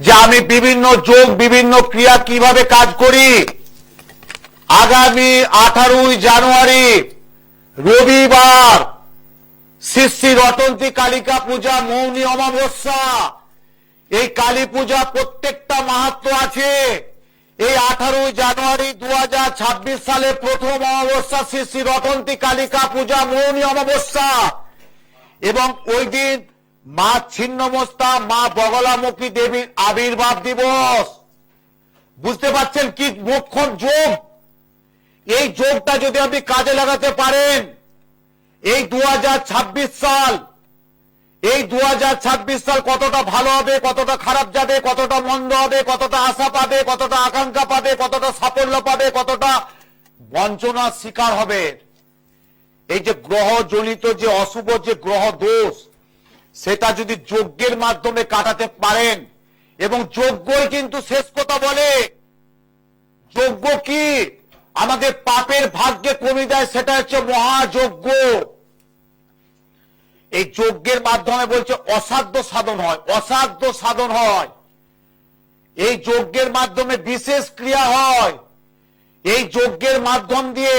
যে আমি বিভিন্ন যোগ বিভিন্ন ক্রিয়া কিভাবে কাজ করি। আগামী 18ই জানুয়ারি রবিবার শ্রী শ্রী রটন্তী কালিকা পূজা, মৌনী অমাবস্যা। এই কালী পূজা প্রত্যেকটা মাহাত্ম্য আছে। এই 18ই জানুয়ারি 2026 সালে প্রথম অমাবস্যা শ্রী শ্রী রটন্তী কালিকা পূজা, মৌনী অমাবস্যা। এবং ওই দিন মা ছিন্নমস্তা মা বগলামুখী দেবীর আবির্ভাব দিবস। বুঝতে পারছেন কি মোক্ষম যোগ। এই যোগটা যদি আপনি কাজে লাগাতে পারেন, এই 2026 সাল, এই 2026 সাল কতটা ভালো হবে, কতটা খারাপ যাবে, কতটা মন্দ হবে, কতটা আশা পাবে, কতটা আকাঙ্ক্ষা পাবে, কতটা সাফল্য পাবে, কতটা বঞ্চনার শিকার হবে। এই যে গ্রহ জনিত যে অশুভ যে গ্রহ দোষ, সেটা যদি যজ্ঞের মাধ্যমে কাটাতে পারেন, এবং যজ্ঞই কিন্তু শেষ কথা বলে। যজ্ঞ কি আমাদের পাপের ভাগ্যে কমে দেয়, সেটা হচ্ছে মহাযজ্ঞ। এই যজ্ঞের মাধ্যমে বলছে অসাধ্য সাধন হয়, অসাধ্য সাধন হয়। এই যজ্ঞের মাধ্যমে বিশেষ ক্রিয়া হয়। এই যজ্ঞের মাধ্যম দিয়ে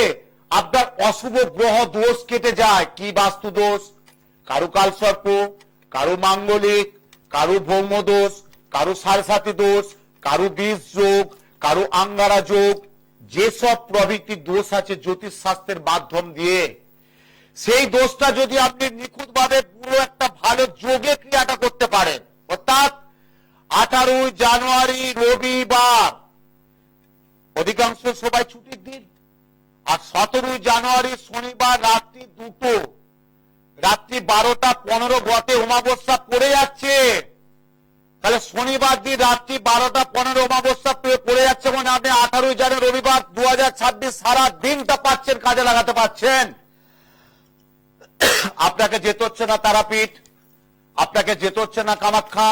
আপনার অশুভ গ্রহ দোষ কেটে যায়। কি বাস্তু দোষ, কারু কালসর্প, কারু মাঙ্গলিক, কারু ভৌম দোষ, কারু সারসাথী দোষ, কারু বীজ যোগ, কারু আঙ্গারা যোগ, যেসব প্রভৃতি দোষ আছে জ্যোতিষ শাস্ত্রের মাধ্যম দিয়ে, সেই দোষটা যদি আপনি নিখুঁত ভাবে পুরো একটা ভালো যোগে ক্রিয়াটা করতে পারেন, অর্থাৎ 18ই জানুয়ারি রবিবার, অধিকাংশ সবাই ছুটির দিন, আর 17ই জানুয়ারি শনিবার রাত্রি 2টো, রাত্রি 12টা 15 গতে অমাবস্যা পড়ে যাচ্ছে। তাহলে শনিবার দিন রাত্রি 12টা 15 অমাবস্যা পড়ে যাচ্ছে, মানে আপনি 18ই জানুয়ারি রবিবার 2026 সারা দিনটা পাচ্ছেন, কাজে লাগাতে পারছেন। আপনাকে যেতে হচ্ছে না তারাপীঠ, আপনাকে যেতে হচ্ছে না কামাখ্যা,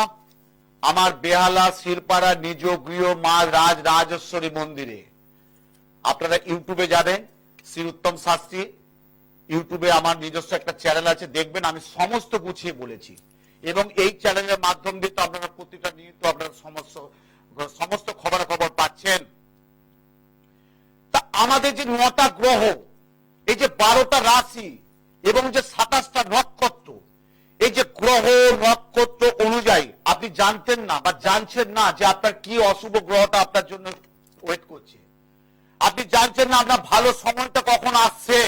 আমার বেহালা শিরপাড়া নিজ গৃহ মা রাজরাজেশ্বরী মন্দিরে। আপনারা ইউটিউবে যাবেন, শ্রী উত্তম শাস্ত্রী ইউটিউবে আমার নিজস্ব একটা চ্যানেল আছে, দেখবেন আমি সমস্ত গুছিয়ে বলেছি। এবং এই চ্যানেলের মাধ্যম দিয়ে তো আপনারা প্রতিটা নিয়মিত আপনারা সমস্ত খবরাখবর পাচ্ছেন। তা আমাদের যে 9টা গ্রহ, এই যে 12টা রাশি এবং যে 27টা নক্ষত্র, এই যে গ্রহ নক্ষত্র অনুযায়ী আপনি জানতেন না বা জানছেন না যে আপনার কি অশুভ গ্রহটা আপনার জন্য ওয়েট করছে। আপনি জানছেন না আপনার ভালো সময়টা কখন আসছে।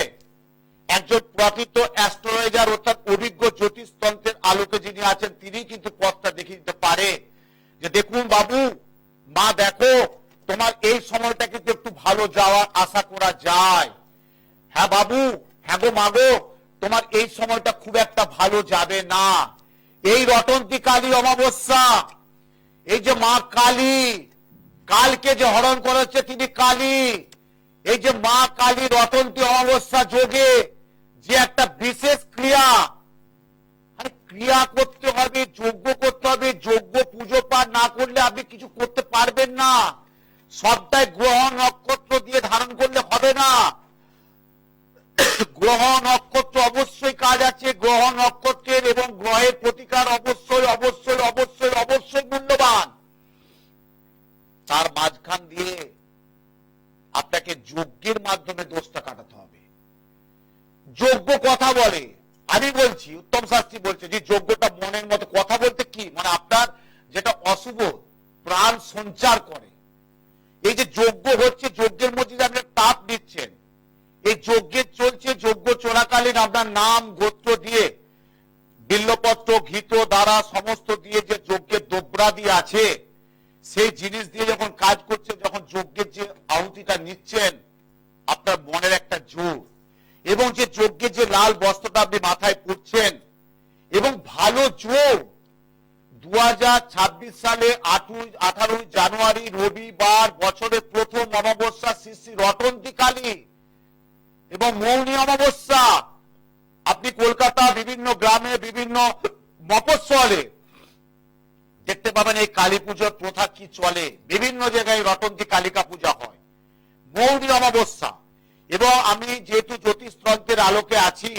একজন প্রকৃত অ্যাস্ট্রোলজার অর্থাৎ অভিজ্ঞ জ্যোতিষতন্ত্রের আলোকে যিনি আছেন, তিনি কিন্তু পথটা দেখিয়ে দিতে পারে যে দেখুন বাবু, মা দেখো তোমার এই সময়টা কিন্তু একটু ভালো যাওয়ার আশা করা যায়। হ্যাঁ বাবু, হ্যাঁ গো মাগো, তোমার এই সময়টা খুব একটা ভালো যাবে না। এই রটন্তী কালী অমাবস্যা, এই যে মা কালী, কালকে যে হরণ করা হচ্ছে তিনি কালী, এই যে মা কালী রটন্তী অমাবস্যা যোগে যে একটা বিশেষ ক্রিয়া, ক্রিয়া করতে হবে, যজ্ঞ করতে হবে। যজ্ঞ পুজো পাঠ না করলে আপনি কিছু করতে পারবেন না। সবটাই গ্রহ নক্ষত্র দিয়ে ধারণ করলে হবে না। গ্রহ নক্ষত্র অবশ্যই কাজ আছে, গ্রহ নক্ষত্রের এবং গ্রহের প্রতিকার অবশ্যই অবশ্যই অবশ্যই অবশ্যই মূল্যবান। তার মাঝখান দিয়ে আপনাকে যজ্ঞের মাধ্যমে দোষটা কাটাতে হবে। যজ্ঞ কথা বলে, আমি বলছি, উত্তম শাস্ত্রী বলছে যে যজ্ঞটা মনের মতো কথা বলতে কি, মানে আপনার যেটা অশুভ প্রাণ সঞ্চার করে। এই যে যজ্ঞ হচ্ছে, যজ্ঞের মধ্যে যে আপনি তাপ দিচ্ছেন, এই যজ্ঞের চলছে, যজ্ঞ চলাকালীন আপনার নাম গোত্র দিয়ে, বিল্লপত্র ঘিত দ্বারা সমস্ত দিয়ে যে যজ্ঞের দ্রব্যাদি আছে, সেই জিনিস দিয়ে যখন কাজ করছে, যখন যজ্ঞের যে আহুতিটা নিচ্ছেন, আপনার মনের একটা জোর, এবং যে যজ্ঞের যে লাল বস্ত্রটা আপনি মাথায় পড়ছেন, এবং ভালো যোগ 2026 সালে 18ই জানুয়ারি রবিবার বছরের প্রথম অমাবস্যা শ্রী শ্রী রটন্তী কালী এবং মৌনী অমাবস্যা। আপনি কলকাতা বিভিন্ন গ্রামে বিভিন্ন মফস্বলে দেখতে পাবেন এই কালী পুজোর প্রথা কি চলে। বিভিন্ন জায়গায় রটন্তী কালিকা পূজা হয়, মৌনী অমাবস্যা। এবং আমি যেহেতু জ্যোতিষতন্ত্রের আলোকে আছি,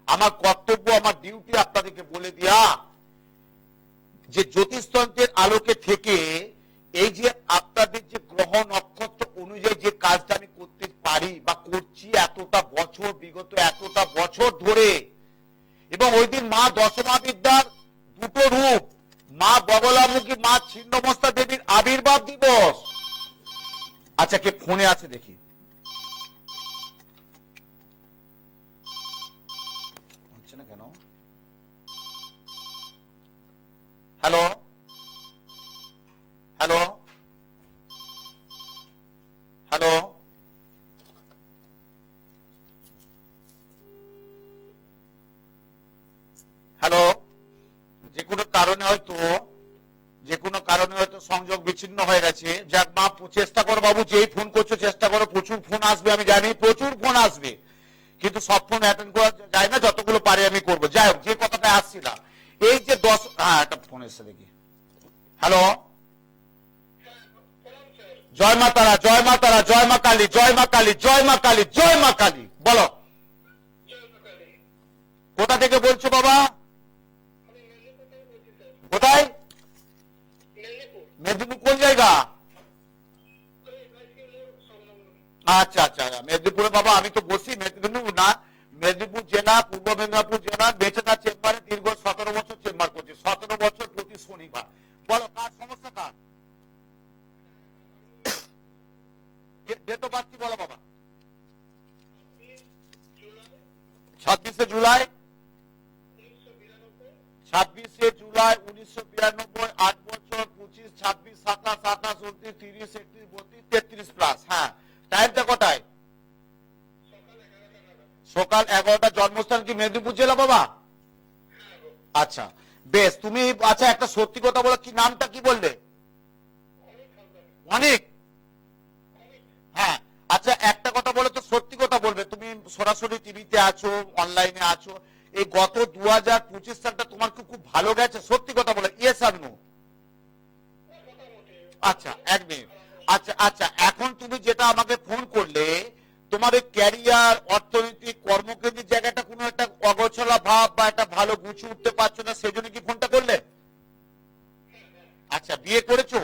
আমার কর্তব্য, আমার ডিউটি আপনাদেরকে বলে দেয়া যে জ্যোতিষতন্ত্রের আলোকে থেকে এই যে আপনাদের যে গ্রহ নক্ষত্র অনুযায়ী যে কাজটা আমি করতে পারি বা করছি এতটা বছর, বিগত এতটা বছর ধরে, এবং ওই দিন মা দশমা বিদ্যার দুটো রূপ, মা বগলামুখী, মা ছিন্নমস্তা দেবীর আবির্ভাব দিবস। আচ্ছা, কে ফোনে আছে দেখি। হচ্ছে না কেন? Hello hello hello, hello. যে কোনো কারণে হয়তো সংযোগ বিচ্ছিন্ন হয়ে গেছে। যাক মা, চেষ্টা করো বাবু, যেই ফোন করছো চেষ্টা করো, প্রচুর ফোন আসবে আমি জানি, প্রচুর ফোন আসবে, কিন্তু সব ফোন অ্যাটেন্ড করা যায় না, যতগুলো পারি আমি করবো। যাই হোক, যে কথাটা আসছিলাম, এই যে একটা ফোন এসছে দেখি। হ্যালো, জয় মা তারা, জয় মা তারা, জয় মা কালী, জয় মা কালী, জয় মা কালী, জয় মা কালী। বলো, কোথা থেকে বলছো বাবা? কোথায়? মেদিনীপুর কোন জায়গা? আচ্ছা আচ্ছা, মেদিনীপুরে বাবা। আমি তো বসি মেদিনীপুর না, মেদিনীপুর জেলা, পূর্ব মেদিনীপুর জেলা, বেচেদা চেম্বারে দীর্ঘ 17 বছর চেম্বার করছি, 17 বছর প্রতি শনিবার। বলো, কার সমস্যা, কার? ডেট অফ বার্থ কি বলো বাবা? 26শে জুলাই 1992, 8 বছর, 25, 26, 27, 28, 29, 30, 31, 32, 33 প্লাস। হ্যাঁ, টাইমটা কটায়? সকাল 11টা। জন্মস্থান কি মেদিনীপুর জেলা বাবা? আচ্ছা, বেশ। তুমি আচ্ছা একটা সত্যি কথা বলো, কি নামটা কি বললে? অনেক। হ্যাঁ, আচ্ছা একটা কথা বলো তো, সত্যি কথা বলবে। তুমি সরাসরি টিভিতে আছো, অনলাইনে আছো, এই গত 2025 সালটা তোমার কি খুব ভালো গেছে? সত্যি কথা বলো, ইয়েস আর নো? আচ্ছা, এক মিনিট। আচ্ছা আচ্ছা, এখন তুমি যেটা আমাকে ফোন করলে, তোমার এই ক্যারিয়ার, অর্থনৈতিক, কর্মকেন্দ্রিক জায়গাটা কোনো একটা অগোছলা ভাব বা একটা ভালো গুছিয়ে উঠতে পারছো না, সেই জন্য কি ফোনটা করলে? আচ্ছা, বিয়ে করেছো?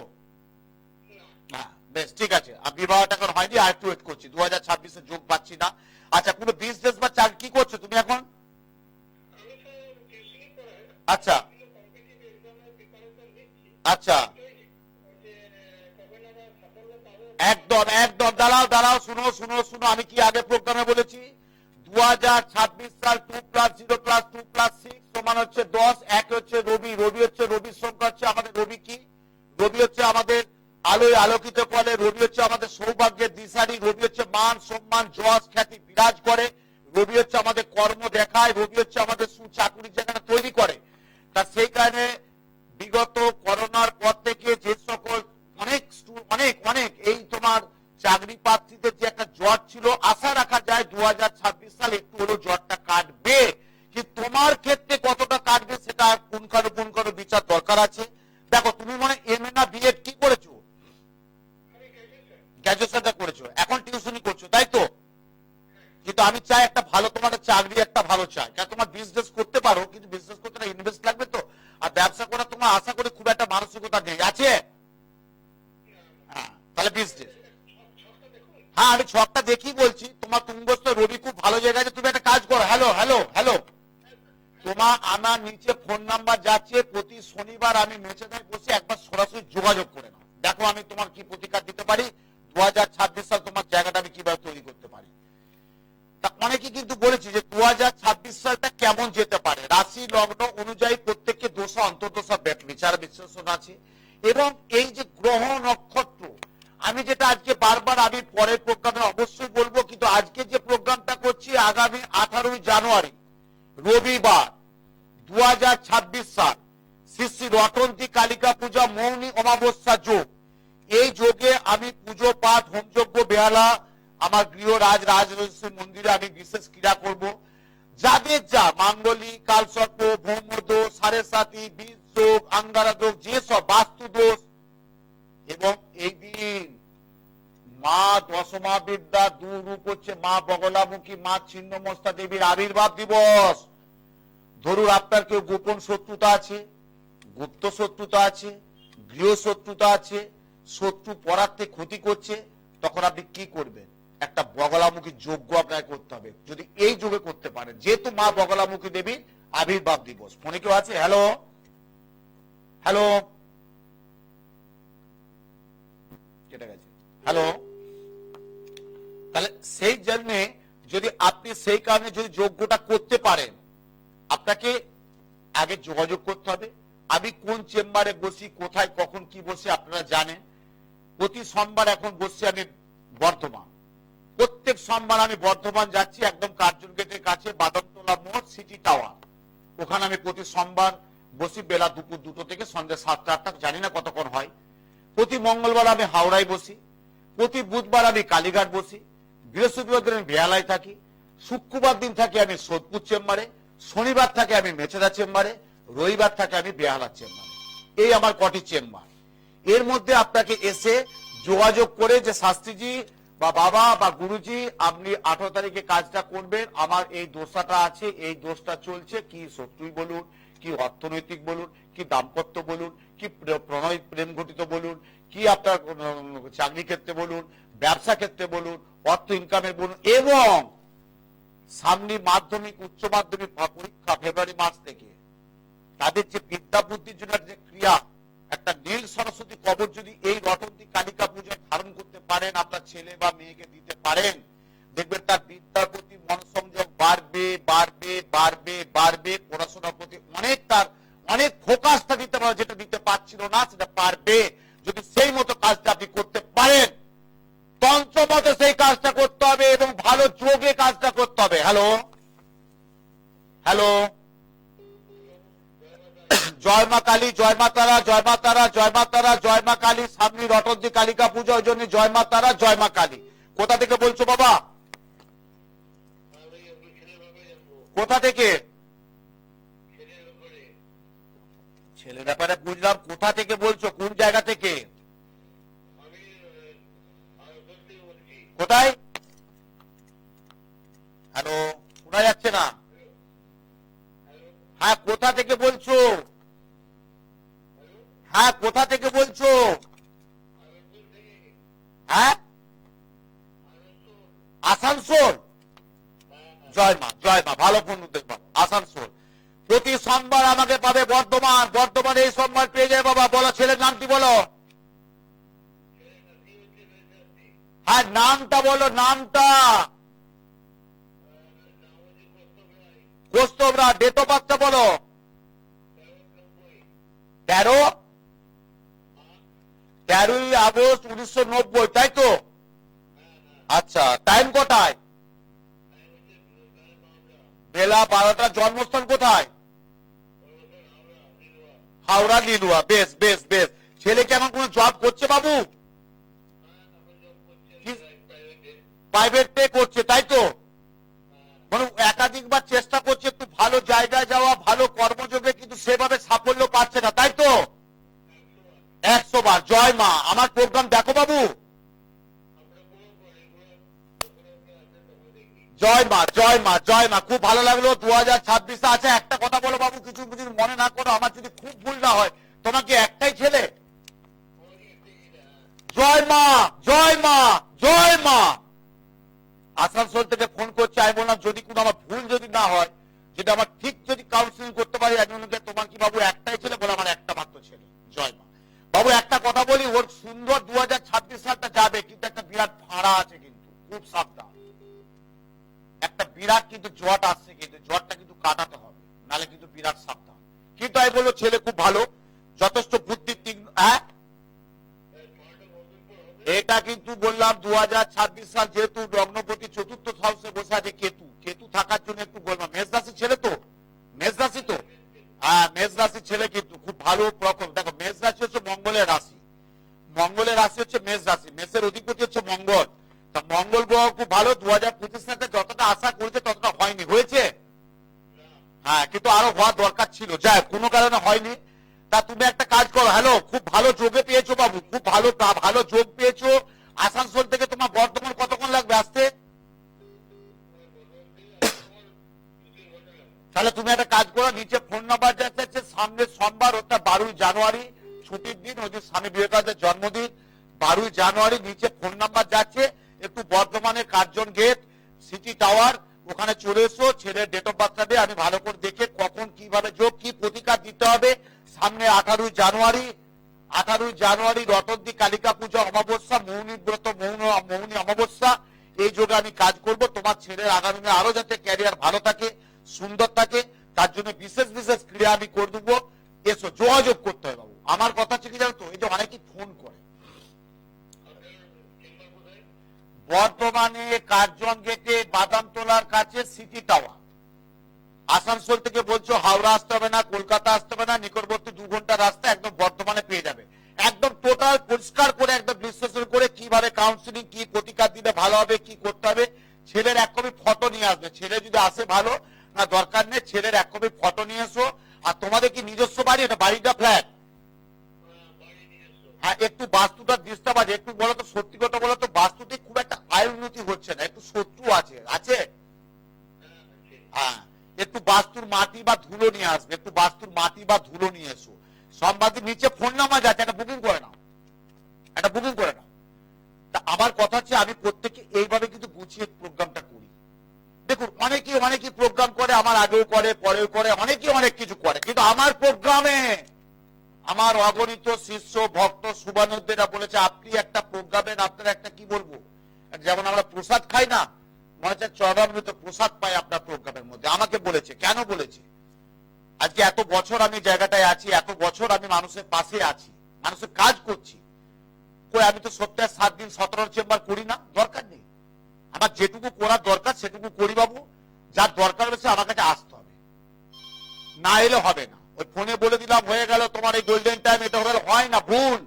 না, বেশ ঠিক আছে। বিবাহটা এখন হয়নি, আর একটু ওয়েট করছি, 2026-এ যোগ পাচ্ছি না। আচ্ছা, কোনো বিজনেস বা চাকরি কি করছো তুমি এখন? আচ্ছা আচ্ছা, একদম একদম। দাঁড়াও দাঁড়াও, শুনো শুনো শুনো, আমি কি আগে প্রোগ্রামে বলেছি 2026 সাল 2+0+2+6 সমান হচ্ছে 10। এক হচ্ছে রবি, রবি হচ্ছে, রবির সংখ্যা হচ্ছে আমাদের, রবি কি? রবি হচ্ছে আমাদের আলোয় আলোকিত করে, রবি হচ্ছে আমাদের সৌভাগ্যের দিশারি, রবি হচ্ছে মান সম্মান যশ খ্যাতি বিরাজ করে, রবি হচ্ছে আমাদের কর্ম দেখায়, রবি হচ্ছে আমাদের সুচাকুরির জায়গাটা তৈরি করে। তা সেই কারণে বিগত করোনার পর থেকে যে সকল অনেক অনেক অনেক এই তোমার চাকরি প্রার্থীদের যে একটা জ্বর ছিল, আশা রাখা যায় 2026 সাল একটু হলেও জ্বরটা কাটবে। কি তোমার ক্ষেত্রে কতটা কাটবে সেটা পুঙ্খানুপুঙ্খানু বিচার দরকার আছে। দেখো, তুমি মনে এমএ না বিএড কি করেছো? গ্র্যাজুয়েশনটা করেছো, এখন টিউশনি করছো, তাই তো? কিন্তু আমি চাই একটা ভালো, তোমার চাকরি একটা ভালো চাই, কারণ তোমার বিজনেস করতে পারো, কিন্তু বিজনেস করতে ইনভেস্ট লাগবে তো। আর ব্যবসা করা তোমার আশা করি খুব একটা মানসিকতা নেই, আছে? হ্যাঁ, তাহলে বিজনেস। হ্যাঁ, আমি ছকটা দেখি বলছি, তোমার তুঙ্গস্থ রবি খুব ভালো জায়গায় আছে। তুমি একটা কাজ করো, হ্যালো হ্যালো হ্যালো, তোমার আমার নিচে ফোন নাম্বার যাচ্ছে, প্রতি শনিবার আমি মেচেদায় বসে একবার সরাসরি যোগাযোগ করে নাও, দেখো আমি তোমার কি প্রতিকার দিতে পারি, 2026 সাল তোমার জায়গাটা আমি কিভাবে তৈরি করতে পারি। তা অনেকে কিন্তু বলেছি যে 2026 সালটা কেমন যেতে পারে, রাশি লগ্ন অনুযায়ী প্রত্যেককে দোষা অন্তর্দশা বিচার বিশ্লেষণ আছে। এবং এই যে গ্রহ নক্ষত্র, আমি যেটা আজকে বারবার, আমি পরের প্রোগ্রামে অবশ্যই বলবো, কিন্তু আজকে যে প্রোগ্রামটা করছি আগামী 18 জানুয়ারি রবিবার 2026 সাল, শ্রী শ্রী রটন্তী কালিকা পূজা মৌনী অমাবস্যা যোগ। এই যোগে আমি পুজো পাঠ হোমযজ্ঞ বেহালা আমার গৃহ রাজরাজেশ্বরী মন্দিরে আমি বিশেষ ক্রীড়া করব। যাদের যা মাঙ্গলিক, কালসর্প, ভৌমদোষ, সাড়ে সাতি, বীজ যোগ, আঙ্গারা যোগ, যেসব বাস্তু দোষ, এবং এই দিন মা দশমা বিদ্যা দুরূপ হচ্ছে মা বগলামুখী, মা ছিন্নমস্তা দেবীর আবির্ভাব দিবস। ধরুন আপনার কেউ গোপন শত্রুতা আছে, গুপ্ত শত্রুতা আছে, গৃহ শত্রুতা আছে, শত্রু পরার্থে ক্ষতি করছে, তখন আপনি কি করবেন? একটা বগলামুখী যজ্ঞ আপনাকে করতে হবে। যদি এই যজ্ঞে করতে পারেন, যেহেতু মা বগলামুখী দেবী আবির্ভাব দিবস। ফোনে কেউ আছে? হ্যালো হ্যালো, কেটে গেছে। হ্যালো, তাহলে সেই জন্য যদি আপনি সেই কারণে যদি যজ্ঞটা করতে পারেন, আপনাকে আগে যোগাযোগ করতে হবে। আমি কোন চেম্বারে বসি, কোথায় কখন কি বসে আপনারা জানেন। প্রতি সোমবার এখন বসছি আমি বর্ধমান, প্রত্যেক সোমবার আমি বর্ধমান যাচ্ছি, একদম কার্জন গেটের কাছে বাদামতলা মোড় সিটি টাওয়ার, ওখানে আমি প্রতি সোমবার বসি বেলা দুপুর 2টো থেকে সন্ধ্যে 7টা 8টা, জানি না কতক্ষণ হয়। প্রতি মঙ্গলবার আমি হাওড়ায় বসি, প্রতি বুধবার আমি কালীঘাট বসি, বৃহস্পতিবার দিন আমি বেহালায় থাকি, শুক্রবার দিন থাকি আমি সোদপুর চেম্বারে, শনিবার থাকে আমি মেচেদা চেম্বারে, রবিবার থাকে আমি বেহালা চেম্বারে। এই আমার কটি চেম্বার। এর মধ্যে আপনাকে এসে যোগাযোগ করে যে শাস্ত্রীজি বা বাবা বা গুরুজি আপনি 18 তারিখে কাজটা করবেন, আমার এই দোষটা আছে, এই দোষটা চলছে, কি শত্রুই বলুন, কি অর্থনৈতিক বলুন, কি দাম্পত্য বলুন, কি প্রণয় প্রেম ঘটিত বলুন, কি আপনার চাকরি ক্ষেত্রে বলুন, ব্যবসা ক্ষেত্রে বলুন, অর্থ ইনকামের বলুন, এবং সামনে মাধ্যমিক উচ্চ মাধ্যমিক পরীক্ষা ফেব্রুয়ারি মাস থেকে, তাদের যে বিদ্যা বুদ্ধির জন্য যে ক্রিয়া, একটা নীল সরস্বতী কবচ যদি এই রটন্তী কালিকা পূজায় ধারণ করতে পারেন, আপনার ছেলে বা মেয়েকে দিতে পারেন, দেখবেন তার বিদ্যার প্রতি মনোসংযোগ বাড়বে বাড়বে বাড়বে বাড়বে, পড়াশোনার প্রতি অনেক তার অনেক ফোকাসটা দিতে পারবে, যেটা দিতে পারছিল না সেটা পারবে, যদি সেই মতো কাজটা আপনি করতে পারেন। তন্ত্র মতে সেই কাজটা করতে হবে এবং ভালো যোগে কাজটা করতে হবে। হ্যালো হ্যালো, জয় মা কালী, জয় মা তারা, জয় মা তারা, জয় মা তারা, জয় মা কালী। সামনে রটন্তী কালিকা পূজা, ওই জন্য জয় মা তারা, জয় মা কালী। কোথা থেকে বলছো বাবা? কোথা থেকে? ছেলের ব্যাপারে বুঝলাম, কোথা থেকে বলছো, কোন জায়গা থেকে? কোথায়? হ্যালো, শোনা যাচ্ছে না। হ্যাঁ, কোথা থেকে বলছো? হ্যাঁ, কোথা থেকে বলছো? হ্যাঁ, আসানসোল। জয় মা, জয় মা, ভালো ফোন দেখবা। আসানসোল প্রতি সোমবার আমাকে পাবে বর্ধমান, বর্ধমান এই সোমবার পেয়ে যাবে বাবা। বলো ছেলের নামটি বলো। হ্যাঁ, নামটা বলো, নামটা। কৌস্তবরা। ডেট অফ বার্থটা বলো। 13ই আগস্ট 1990, তাই তো? আচ্ছা, টাইম কোথায়? বেলা 12টা। জন্মস্থান কোথায়? হাওড়া লিলুয়া। বেশ বেশ বেশ। ছেলে কি এখন কোন জব করছে বাবু? প্রাইভেট করছে, তাই তো? মানে একাধিকবার চেষ্টা করছে একটু ভালো জায়গায় যাওয়া, ভালো কর্মযোগে, কিন্তু সেভাবে সাফল্য পাচ্ছে না, তাই তো? 100 বার। জয় মা। আমার প্রোগ্রাম দেখো বাবু। জয় মা, জয় মা, জয় মা। খুব ভালো লাগলো। 2026 আছে। একটা কথা বলো বাবু, কিছু যদি মনে না করো, আমার যদি খুব ভুল না হয়, তোমার কি একটাই ছেলে? জয় মা, জয় মা, জয় মা। আসানসোল থেকে ফোন করছে। আমি বললাম যদি কোনো আমার ভুল যদি না হয়, যেটা আমার ঠিক যদি কাউন্সিলিং করতে পারি, একজনকে তোমার কি বাবু একটাই ছেলে? বলে আমার একটা মাত্র ছেলে। জয় মা। বাবু একটা কথা বলি, ওর সুন্দর 2026 সালটা যাবে, কিন্তু একটা বিরাট ভাড়া আছে, কিন্তু খুব সাবধান। একটা বিরাট কিন্তু জট আসছে, কিন্তু জটটা কিন্তু কাটাতে হবে, নালে কিন্তু বিরাট সাবধান। কিন্তু আমি বলবো ছেলে খুব ভালো, যথেষ্ট বুদ্ধি। হ্যাঁ, এটা কিন্তু বললাম 2026 সাল, যেহেতু লগ্নপতি চতুর্থ হাউসে বসে আছে কেতু, কেতু থাকার জন্য একটু বললাম। মেষ রাশির ছেলে তো? মেষ রাশি তো? হ্যাঁ, মেষ রাশির ছেলে কিন্তু খুব ভালো প্রকল্প। দেখো, মেষ রাশি হচ্ছে মঙ্গলের রাশি, মঙ্গলের রাশি হচ্ছে মেষ রাশি, মেষের অধিপতি হচ্ছে মঙ্গল। তা মঙ্গল গ্রহ খুব ভালো। 2025 সালে যতটা আশা করেছে ততটা হয়নি, হয়েছে? হ্যাঁ, কিন্তু আরো হওয়া দরকার ছিল, যাই কোনো কারণে হয়নি। তা তুমি একটা কাজ করো। হ্যালো, খুব ভালো যোগে পেয়েছো বাবু, খুব ভালো ভালো যোগ পেয়েছো। আসানসোল থেকে তোমার বর্ধমান কতক্ষণ লাগবে আসতে? তাহলে তুমি একটা কাজ করো, নিচে ফোন নাম্বার যাচ্ছে, সামনে সোমবার মানুষটা 12ই জানুয়ারি ছুটির দিন, ওই দিন স্বামী বিবেকানন্দের জন্মদিন, 12ই জানুয়ারি নিচে ফোন নাম্বার যাচ্ছে, একটু বর্ধমানের কার্জন গেট সিটি টাওয়ার ওখানে চলে এসো, ছেলের ডেট অফ বার্থটা দিয়ে আমি ভালো করে দেখে কখন কিভাবে যোগ কি প্রতিকার দিতে হবে। সামনে 18ই জানুয়ারি রতন্তি কালিকা পূজা, অমাবস্যা, মৌনী ব্রত, মৌনী অমাবস্যা, এই যোগে আমি কাজ করব। তোমার ছেলের আগামী দিনে আরো যাতে ক্যারিয়ার ভালো থাকে, সুন্দর থাকে, তার জন্য বিশেষ বিশেষ ক্রিয়া আমি করে দেবো। এসো, যোগাযোগ করতে হবে বাবু। আমার কথা হচ্ছে কি জানো তো, এই যে অনেকেই ফোন করে, বর্তমানে কার্জন গেটে বাদামতলার কাছে সিটি টাওয়ার, আসানসোল থেকে বলছো হাওড়া আসতে হবে না, কলকাতা আসতে হবে না, নিকটবর্তী 2 ঘন্টার রাস্তা একদম বর্তমানে পেয়ে যাবে। একদম টোটাল পরিষ্কার করে একদম বিশ্লেষণ করে কিভাবে কাউন্সিলিং, কি প্রতিকার দিলে ভালো হবে, কি করতে হবে। ছেলের এক কপি ফটো নিয়ে আসবে, ছেলে যদি আসে ভালো, না দরকার নেই, ছেলের এক কপি ফটো নিয়ে এসো। আর তোমাদের কি নিজস্ব বাড়ি, এটা বাড়িটা ফ্ল্যাট? হ্যাঁ, একটু বাস্তুটা ডিস্টার্ব আছে, একটু বলো তো, সত্যি কথা বলো তো, বাস্তুতে খুব একটা আয় উন্নতি হচ্ছে না, একটু শত্রু আছে আছে হ্যাঁ, একটু বাস্তুর মাটি বা ধুলো নিয়ে আসবে, একটু বাস্তুর মাটি বা ধুলো নিয়ে এসো। সম্বাদের নিচে ফোন নাম্বার যাচ্ছে, একটা বুকিং করে নাও, একটা বুকিং করে নাও। তা আমার কথা হচ্ছে আমি প্রত্যেকে এইভাবে কিন্তু গুছিয়ে প্রোগ্রামটা করি। দেখুন, অনেকেই প্রোগ্রাম করে, আমার আগেও করে, পরেও করে, অনেকেই অনেক কিছু করে, কিন্তু আমার প্রোগ্রামে আমার অগণিত শিষ্য ভক্ত শুভানুদ্দেরা বলেছে আপনি একটা প্রোগ্রামের, আপনার একটা কি বলবো, যেমন আমরা প্রসাদ খাই না, মনে হচ্ছে চরণামৃত প্রসাদ পাই আপনার প্রোগ্রামের মধ্যে। আমাকে বলেছে, কেন বলেছে, আজকে এত বছর আমি জায়গাটায় আছি, এত বছর আমি মানুষের পাশে আছি, মানুষের কাজ করছি, কই আমি তো সপ্তাহে 7 দিন 17 চেম্বার করি না, দরকার নেই। আমার যেটুকু করার দরকার সেটুকু করি বাবু, যার দরকার হচ্ছে আমার কাছে আসতে হবে, না এলে হবে না। ওই ফোনে বলে দিলাম হয়ে গেল তোমার এই গোল্ডেন টাইম, এটা হলে হয় না, ভুল।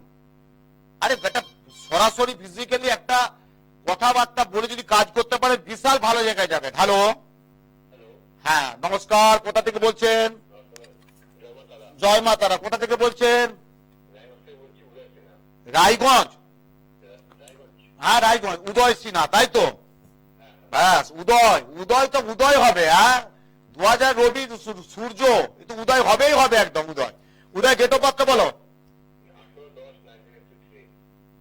আরে বেটা, সরাসরি ফিজিক্যালি একটা কথাবার্তা বলে যদি কাজ করতে পারে, বিশাল ভালো জায়গায় যাবে। হ্যালো, হ্যাঁ নমস্কার, কোথা থেকে বলছেন? জয় মা তারা, কোথা থেকে বলছেন? রায়গঞ্জ। হ্যাঁ রায়গঞ্জ, উদয় সিনহা, তাই তো? ব্যাস, উদয় তো উদয় হবে। হ্যাঁ, 2000 রবি সূর্য, কিন্তু উদয় হবেই হবে, একদম উদয়। উদয় ডেট অফ বার্থ বলো।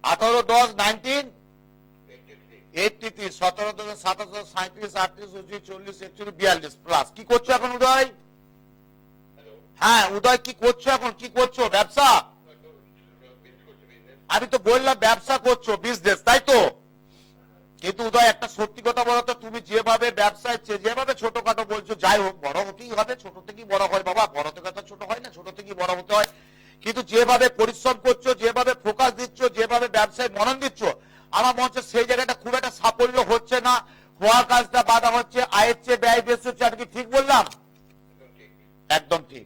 18-10-1983, 17-10-37-37-38-39-40-41 প্লাস। কি করছো এখন উদয়? হ্যাঁ উদয়, কি করছো এখন, কি করছো? ব্যবসা? আমি তো বললাম ব্যবসা করছো, বিজনেস, তাই তো? কিন্তু উদয় একটা সত্যি কথা বলো তো, তুমি যেভাবে ব্যবসায় যেভাবে ছোটখাটো বলছো, যাই হোক বড় হতেই হবে, ছোট থেকেই বড় হয় বাবা, বড় থেকে তো ছোট হয় না, ছোট থেকেই বড় হতে হয়। কিন্তু যেভাবে পরিশ্রম করছো, যেভাবে ফোকাস দিচ্ছ, যেভাবে ব্যবসায় মনন দিচ্ছ, আমার মনে হচ্ছে সেই জায়গাটা খুব একটা সাফল্য হচ্ছে না, হওয়ার কাজটা বাধা হচ্ছে, আয়ের চেয়ে ব্যয় বেশি হচ্ছে। আমি কি ঠিক বললাম? একদম ঠিক।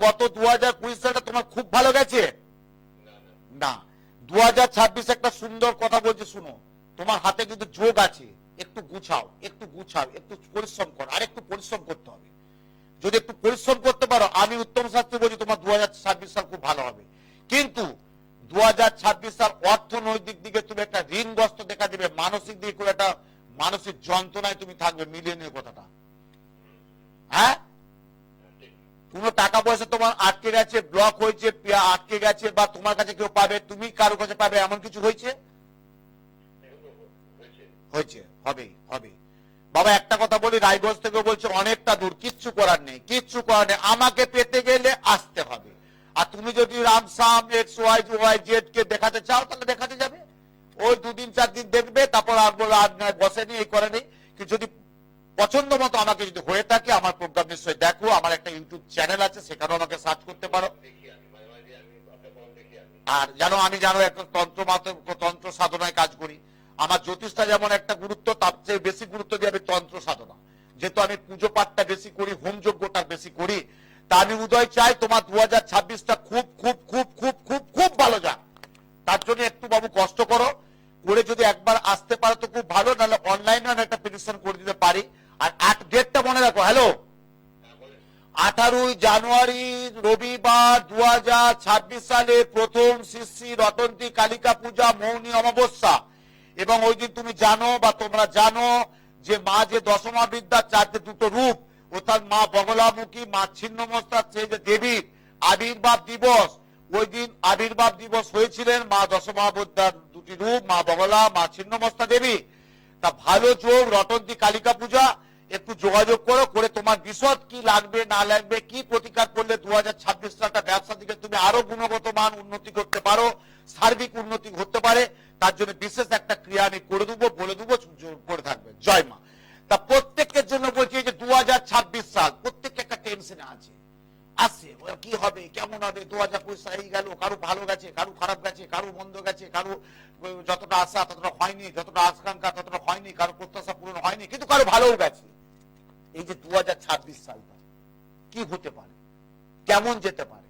গত 2020 সালটা তোমার খুব ভালো গেছে না, 2026 একটা সুন্দর কথা বলছে, শুনো, তোমার হাতে কিন্তু যোগ আছে, একটু গুছাও, একটু পরিশ্রম করো, আর একটু পরিশ্রম করতে হবে। যদি একটু পরিশ্রম করতে পারো, আমি উত্তম শাস্ত্রী বলছি তোমার 2026 সাল খুব ভালো হবে। কিন্তু 2026 সাল অর্থনৈতিক দিকে তুমি একটা ঋণগ্রস্ত দেখা দিবে, মানসিক দিকে খুব একটা মানসিক যন্ত্রণায় তুমি থাকবে, মিলিয়ে নিয়ে কথাটা। হ্যাঁ, কোন টাকা পয়সা তোমার আটকে গেছে, ব্লক হয়েছে, আটকে গেছে, বা তোমার কাছে কেউ পাবে, তুমি কারো কাছে পাবে, এমন কিছু হয়েছে? হয়েছে, হবে হবে বাবা। একটা কথা বলি, রায়গঞ্জ থেকে বলছে অনেকটা দূর, কিচ্ছু করার নেই, কিচ্ছু করার নেই, আমাকে পেতে গেলে আসতে হবে। আর তুমি যদি রামসাম XYZ কে দেখাতে চাও, তাহলে দেখাতে যাবে, ওই 2 দিন 4 দিন দেখবে, তারপর আর বলে আর বসেনি, এই করে নেই। কিন্তু যদি পছন্দ মতো আমাকে যদি হয়ে থাকে, আমার প্রোগ্রাম নিশ্চয়ই দেখো, আমার একটা ইউটিউব চ্যানেল আছে, সেখানেও আমাকে সার্চ করতে পারো। আর জানো, আমি জানো একটা তন্ত্র সাধনায় কাজ করি। আমার জ্যোতিষটা যেমন একটা গুরুত্ব, তার চেয়ে বেশি গুরুত্ব দিয়ে আমি তন্ত্র সাধনা, যেহেতু আমি পুজো পাঠটা বেশি করি, হোম যজ্ঞটা বেশি করি, তা আমি উদয় চাই তোমার 2026টা খুব খুব খুব খুব খুব খুব ভালো যাক। তার জন্য একটু বাবু কষ্ট করো, করে যদি একবার আসতে পারো তো খুব ভালো, নাহলে অনলাইনে আমি একটা পিটিশন করে দিতে পারি। আর ডেটটা মনে রাখো। হ্যালো, 18 জানুয়ারি রবিবার 2026 সালে প্রথম শ্রী রতন্তি কালিকা পূজা, মৌনী অমাবস্যা। এবং ওই দিন তুমি জানো বা তোমরা জানো যে মা যে দশমা বিদ্যার 4টে 2টো রূপ, অর্থাৎ মা বগলামুখী, মা ছিন্নমস্তা, সেই যে দেবী, আবির্ভাব দিবস, ওই দিন আবির্ভাব দিবস হয়েছিলেন মা দশমহাবদ্যার দুটি রূপ, মা বগলা, মা ছিন্নমস্তা দেবী। তা ভালো যোগ রটন্তী কালিকা পূজা, একটু যোগাযোগ করো, করে তোমার বিশদ কি লাগবে না লাগবে, কি প্রতিকার করলে 2026 সালটা ব্যবসা দিকে তুমি আরো গুণগত মান উন্নতি করতে পারো, সার্বিক উন্নতি হতে পারে, তার জন্য বিশেষ একটা ক্রিয়া আমি করে দেবো, বলে দেবো, করে থাকবে। জয় মা। তা প্রত্যেকের জন্য বলছি যে 2026 সাল প্রত্যেককে একটা টেনশনে আছে, আসছে কি হবে কেমন হবে, 2025 সাল গেল, কারো ভালো গেছে, কারো খারাপ গেছে, কারো মন্দ গেছে, কারো যতটা আশা ততটা হয়নি, যতটা আকাঙ্ক্ষা ততটা হয়নি, কারো প্রত্যাশা পূরণ হয়নি, কিন্তু কারো ভালোও গেছে। এই যে 2026 সালটা কি হতে পারে, কেমন যেতে পারে,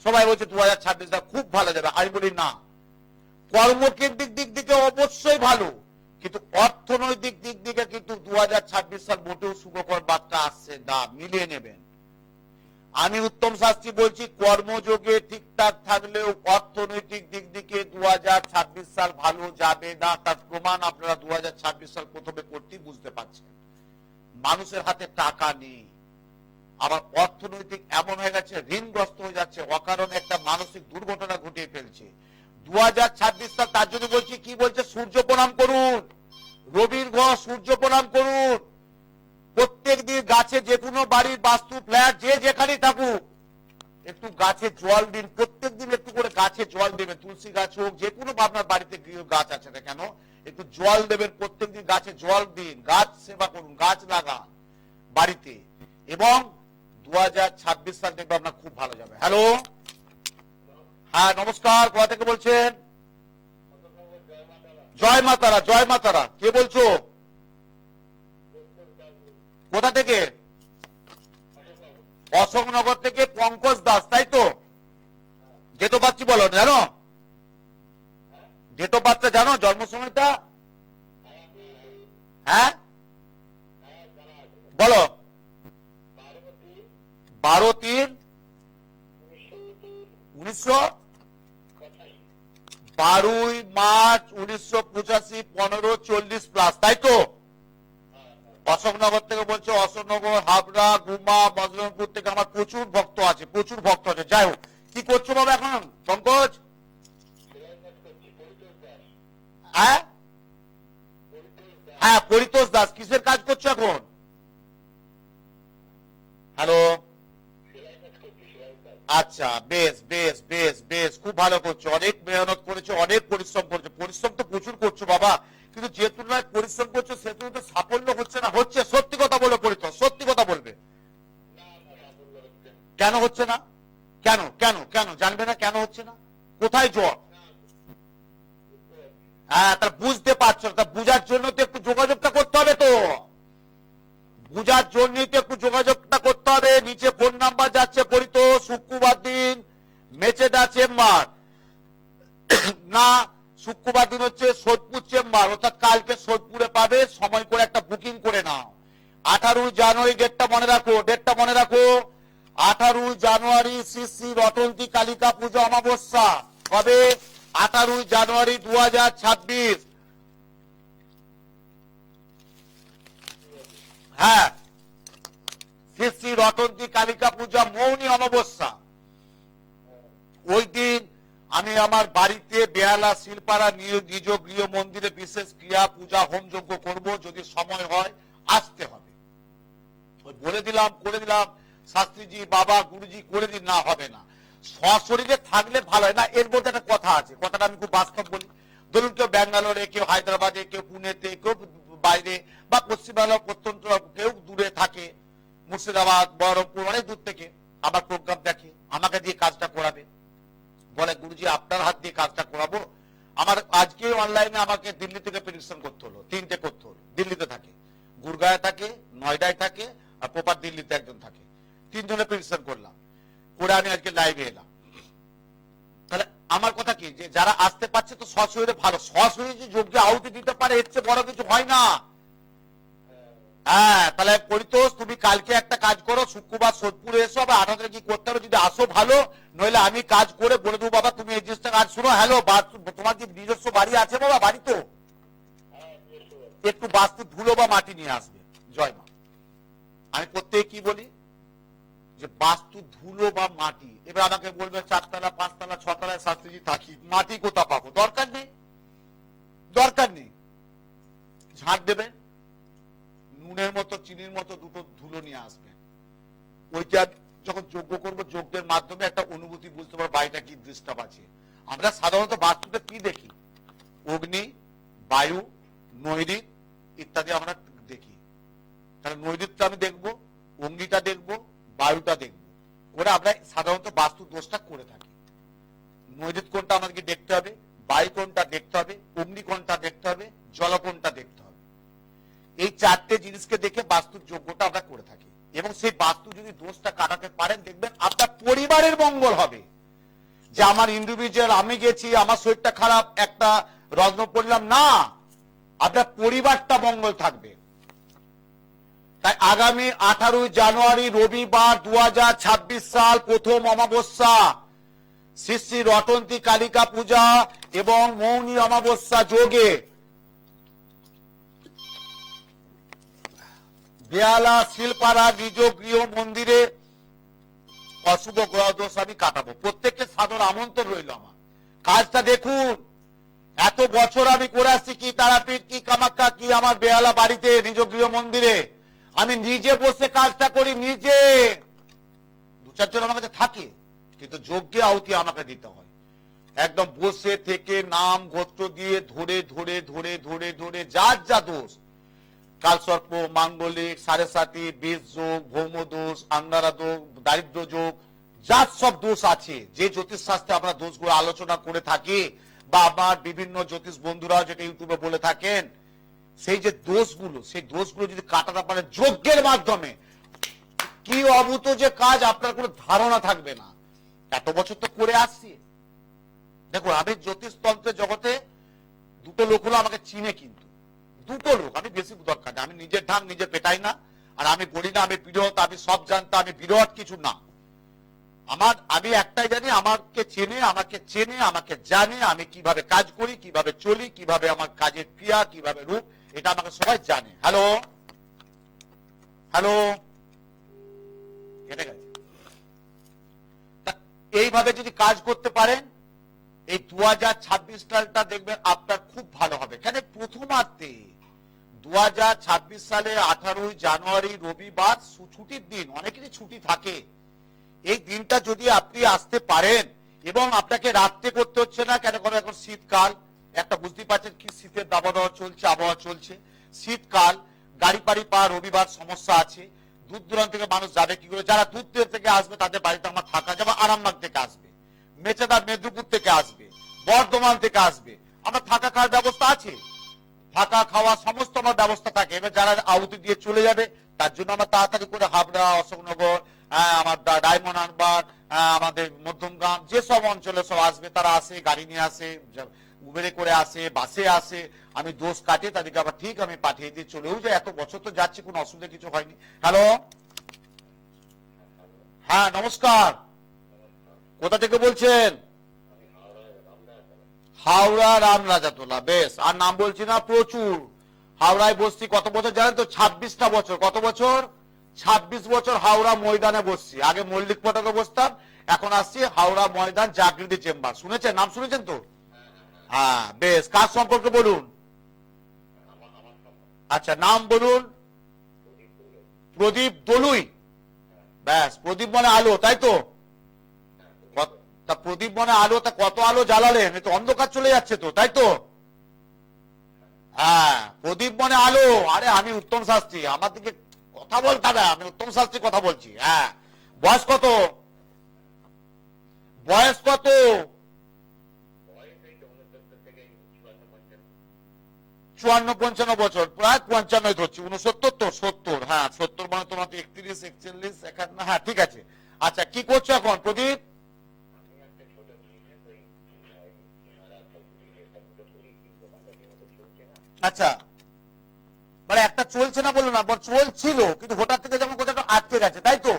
সবাই বলছে 2026 সাল খুব ভালো যাবে, আমি বলি না, কর্মকেন্দ্রিক দিক থেকে অবশ্যই ভালো, কিন্তু অর্থনৈতিক দিক থেকে কিন্তু 2026 সাল মোটেও সুখকর বার্তা আসছে না, মিলিয়ে নেবেন। আমি উত্তম শাস্ত্রী বলছি, কর্মযোগে ঠিকঠাক থাকলেও অর্থনৈতিক দিক থেকে 2026 সাল ভালো যাবে না, তার প্রমাণ আপনারা 2026 সাল প্রথমে করতেই বুঝতে পারছেন। মানুষের হাতে টাকা নেই, আবার অর্থনৈতিক এমন হয়ে গেছে, ঋণগ্রস্ত হয়ে যাচ্ছে, অকারণে একটা মানসিক দুর্ঘটনা ঘটিয়ে ফেলছে 2026 সাল। তার জন্য বলছি, কি বলছে, সূর্য প্রণাম করুন, রবির ঘর সূর্য প্রণাম করুন, প্রত্যেক দিন গাছে, যে কোনো বাড়ির বাস্তু ফ্ল্যাট যে যেখানেই থাকুক, একটু গাছে জল দিন, প্রত্যেক দিন একটু করে গাছে জল দেবেন, তুলসী গাছ হোক, যে কোনো আপনার বাড়িতে গৃহ গাছ আছে না কেন, একটু জল দেবেন, প্রত্যেক দিন গাছে জল দিন, গাছ সেবা করুন, গাছ লাগান বাড়িতে, এবং 2026 সাল দেখবে আপনার খুব ভালো যাবে। হ্যালো, হ্যাঁ নমস্কার, কোথা থেকে বলছেন? জয় মাতারা, জয় মাতারা, কে বলছো, কোথা থেকে? অশোকনগর থেকে পঙ্কজ দাস, তাই তো? ডেট অফ বার্থ বলো, জানো ডেট অফ বার্থটা জানো, জন্ম সময়টা? হ্যাঁ বলো। 12/3/1900, 12 মার্চ 1985, 15:40 প্লাস, তাই তো? অশোকনগর থেকে বলছে, অশোকনগর, হাবড়া, গুমা, বজরংপুর থেকে আমার প্রচুর ভক্ত আছে, প্রচুর ভক্ত আছে। যাই হোক, কি করছো বাবা এখন পঙ্কজ? হ্যাঁ হ্যাঁ, পরিতোষ দাস, কিসের কাজ করছো এখন? হ্যালো, আচ্ছা, বেশ বেশ বেশ বেশ, খুব ভালো করছো, অনেক মেহনত করেছো, অনেক পরিশ্রম করছো, পরিশ্রম তো প্রচুর করছো বাবা, কিন্তু যে তুলনায় পরিশ্রম করছো সে তুলনায় সাফল্য হচ্ছে না। হচ্ছে, সত্যি কথা বলো পরিতোষ, সত্যি কথা বলবে, কেন হচ্ছে না? কেন কেন কেন জানবে না কেন হচ্ছে না? কোথায় জট? হ্যাঁ, তার বুঝতে পারছো না, তা বুঝার জন্য তো একটু যোগাযোগটা করতে হবে, তো বুঝার জন্যই তো একটু যোগাযোগটা করতে হবে। নিচে ফোন নাম্বার যাচ্ছে, পরিতোষ, শুক্রবার দিন মেচেদা চেম্বার, না শুক্রবার দিন হচ্ছে সোদপুর চেম্বার, অর্থাৎ কালকে সোদপুরে পাবে, সময় করে একটা বুকিং করে নাও। 18 জানুয়ারি, ডেটটা মনে রাখো, ডেটটা মনে রাখো, 18 জানুয়ারি শ্রী শ্রী রটন্তী কালিকা পুজো অমাবস্যা, কবে? 18 জানুয়ারি 2026। হ্যাঁ, শ্রী শ্রী রটন্তী কালিকা পূজা মৌনী অমাবস্যা, ওই দিন আমি আমার বাড়িতে বেহালা শিলপাড়া নিজ গৃহ মন্দিরে বিশেষ ক্রিয়া পূজা হোম যজ্ঞ করব, যদি সময় হয় আসতে হবে। বলে দিলাম, করে দিলাম, শাস্ত্রীজি বাবা গুরুজি করে দিন, না হবে না, সশরীরে থাকলে ভালো হয় না। এর মধ্যে একটা কথা আছে, কথাটা আমি খুব বাস্তব বলি। ধরুন কেউ ব্যাঙ্গালোরে, কেউ হায়দ্রাবাদে, কেউ পুনেতে, কেউ বাইরে বা পশ্চিমবাংলার প্রত্যন্ত, কেউ দূরে থাকে, মুর্শিদাবাদ, বহরমপুর, অনেক দূর থেকে আমার প্রোগ্রাম দেখে, আমাকে দিয়ে কাজটা করাবে, বলে গুরুজি আপনার হাত দিয়ে কাজটা করাবো। আমার আজকে অনলাইনে আমাকে দিল্লি থেকে প্রেডিকশন করতে হলো, 3টে করতে হলো, দিল্লিতে থাকে, গুরগাঁয়ে থাকে, নয়ডায় থাকে, আর প্রপার দিল্লিতে একজন থাকে, 3 জনের প্রেডিকশন করলাম, করে আমি আজকে লাইভে এলাম। তাহলে আমার কথা কি, যে যারা আসতে পারছে তো সশরীরে ভালো, সশরীরে যে যজ্ঞে আহুতি দিতে পারে, এর চেয়ে বড় কিছু হয় না। হ্যাঁ, তাহলে পরিতোষ তুমি কালকে একটা কাজ করো, শুক্রবার সোদপুরে এসো, আবার 18 তারিখ কি করতে হবে, যদি আসো ভালো, নইলে আমি কাজ করে বলে দেবো বাবা তুমি এই জিনিসটা কাজ শুনো। হ্যালো, তোমার কি নিজস্ব বাড়ি আছে বাবা? বাড়ি তো একটু বাস্তু ধুলো বা মাটি নিয়ে আসবে। জয় মা। আমি প্রত্যেক কি বলি, যে বাস্তু ধুলো বা মাটি, এবার আমাকে বলবে 4 তলা 5 তলা 6 তলায় শাস্ত্রীজি থাকি, মাটি কোথা পাবো? দরকার নেই, দরকার নেই। ঝাঁট দেবেন, নুনের মতো চিনির মতো দুটো ধুলো নিয়ে আসবেন। ওইটা যখন যজ্ঞ করবো, যজ্ঞের মাধ্যমে একটা অনুভূতি বুঝতে পারবো বাড়িটা কি ডিস্টার্ব আছে। আমরা সাধারণত বাস্তুতে কি দেখি? অগ্নি, বায়ু, নৈরিত ইত্যাদি আমরা দেখি। তাহলে নৈরিতটা আমি দেখবো, অগ্নিটা দেখবো, বায়ুটা দেখবো, করে আমরা সাধারণত বাস্তু দোষটা করে থাকি। নৈরিত কোনটা আমাদেরকে দেখতে হবে, বায়ু কোনটা দেখতে হবে, অগ্নি কোনটা দেখতে হবে, জল কোনটা দেখতে হবে। এই 4টে জিনিসকে দেখে বাস্তুর যোগ্যটা আমরা করে থাকি। এবং সেই বাস্তু যদি দোষটা কাটাতে পারেন, দেখবেন আপনার পরিবারের মঙ্গল হবে। যে আমার ইন্ডিভিজুয়াল, আমি গেছি আমার শরীরটা খারাপ, একটা রত্ন পড়লাম না, আপনার পরিবারটা মঙ্গল থাকবে। তাই আগামী 18 জানুয়ারি রবিবার 2026 সাল, প্রথম অমাবস্যা, শ্রী শ্রী রটন্তী কালিকা পূজা এবং মৌনী অমাবস্যা যোগে বেহালা শিলপাড়া নিজ গৃহ মন্দিরে অশুভ গ্রহ দোষ আমি কাটাবো। প্রত্যেককে সাদর আমন্ত্রণ রইল। আমার কাজটা দেখুন, এত বছর আমি করে আসছি, কি তারাপীঠ, কি কামাখ্যা, কি আমার বেহালা বাড়িতে নিজ গৃহ মন্দিরে আমি নিজে বসে কাজটা করি। নিজে 2-4 জন আমার কাছে থাকে, কিন্তু যজ্ঞে আহুতি আমাকে দিতে হয়। একদম বসে থেকে নাম গোত্র দিয়ে ধরে ধরে ধরে ধরে ধরে যার যা দোষ, কালসর্প, মাঙ্গলিক, সাড়ে সাতি, বীজ যোগ, ভৌম দোষ, আঙ্গারা দোষ, দারিদ্র যোগ, যার সব দোষ আছে, যে জ্যোতিষ শাস্ত্রে আমরা দোষগুলো আলোচনা করে থাকি, বা আমার বিভিন্ন জ্যোতিষ বন্ধুরা যেটা ইউটিউবে বলে থাকেন, সেই যে দোষগুলো, সেই দোষগুলো যদি কাটাতে পারে যজ্ঞের মাধ্যমে, কি অভূত যে কাজ আপনার কোনো ধারণা থাকবে না। এত বছর তো করে আসছি। দেখো, আমি জ্যোতিষ তন্ত্রের জগতে দুটো লোক হলো আমাকে চিনে, কিন্তু দুটো লোক, আমি বেশি দরকার না, আমি নিজের ঢাক নিজে পেটাই না, আর আমি বলি না আমি বিরোধ, আমি সব জানতাম, আমি বিরোধ কিছু না। আমি একটাই জানি, আমাকে চেনে, আমাকে জানে, আমি কিভাবে কাজ করি, কিভাবে চলি, কিভাবে আমার কাজের ক্রিয়া, কিভাবে রূপ, এটা আমাকে সবাই জানে। হ্যালো হ্যালো, কেটে গেছে। এইভাবে যদি কাজ করতে পারেন, এই 2026 সালটা দেখবেন আপনার খুব ভালো হবে। কেন প্রথমার্ধে 2026 সালে 18 জানুয়ারি রবিবার ছুটির দিন, অনেকেরই ছুটি থাকে। এই দিনটা যদি আপনি আসতে পারেন, এবং আপনাকে রাত্রে করতে হচ্ছে না, কেন করে এখন শীতকাল, একটা বুঝতে পারছেন কি শীতের দাবদাহ চলছে, আবহাওয়া চলছে, শীতকাল, গাড়ি পাড়ি পাওয়া রবিবার সমস্যা আছে, দূর দূরান্ত থেকে মানুষ যাবে কি করে, যারা দূর থেকে আসবে তাদের বাড়িতে আমার থাকা যাবে, আরামবাগ থেকে আসবে, মেচেদা মেদিনীপুর থেকে আসবে, বর্ধমান থেকে আসবে, আমার থাকা খাওয়ার ব্যবস্থা আছে, থাকা খাওয়া সমস্ত আমার ব্যবস্থা থাকে। এবার যারা আহুতি দিয়ে চলে যাবে, তার জন্য আমার তাড়াতাড়ি করে হাবড়া, অশোকনগর, আমার ডায়মন্ড হারবার, আমাদের মধ্যমগ্রাম, যেসব অঞ্চলে সব আসবে, তারা আসে, গাড়ি নিয়ে আসে, উবেরে করে আসে, বাসে আসে, আমি দোষ কাটিয়ে তাদেরকে আবার ঠিক আমি পাঠিয়ে দিয়ে চলেও যাই। এত বছর তো যাচ্ছি, কোনো অসুবিধা কিছু হয়নি। হ্যালো, হ্যাঁ নমস্কার, কোথা থেকে বলছেন? হাওড়া রামরাজাতলা। বেশ, আর নাম বলছি না, প্রচুর। হাওড়ায় বসছি কত বছর জানেন তো? 26টা বছর। কত বছর? 26 বছর হাওড়া ময়দানে বসছি। আগে মল্লিক পটাকে বসতাম, এখন আসছি হাওড়া ময়দান জাগৃতি চেম্বার। শুনেছেন, নাম শুনেছেন তো? হ্যাঁ, বেশ। কার সম্পর্কে বলুন? আচ্ছা, নাম বলুন। প্রদীপ দলুই। ব্যাস, প্রদীপ মানে আলো, তাই তো? তা প্রদীপ মনে আলো, তা কত আলো জ্বালালেন, তো অন্ধকার চলে যাচ্ছে তো, তাই তো? হ্যাঁ, প্রদীপ মনে আলো। আরে আমি উত্তম শাস্ত্রী, আমার দিকে কথা বলতে হবে, আমি উত্তম শাস্ত্রী কথা বলছি। হ্যাঁ, বয়স কত? বয়স কত? 54-55 বছর, প্রায় 55 ধরছি, 69 তো 70। হ্যাঁ 70 মানে তোমার 31, 41, 51। হ্যাঁ ঠিক আছে। আচ্ছা, কি করছো এখন প্রদীপ? আচ্ছা, মানে একটা চলছে না বললো না, চলছিল, কিন্তু হঠাৎ থেকে যেমন কোথাও আটকে গেছে, তাই তো?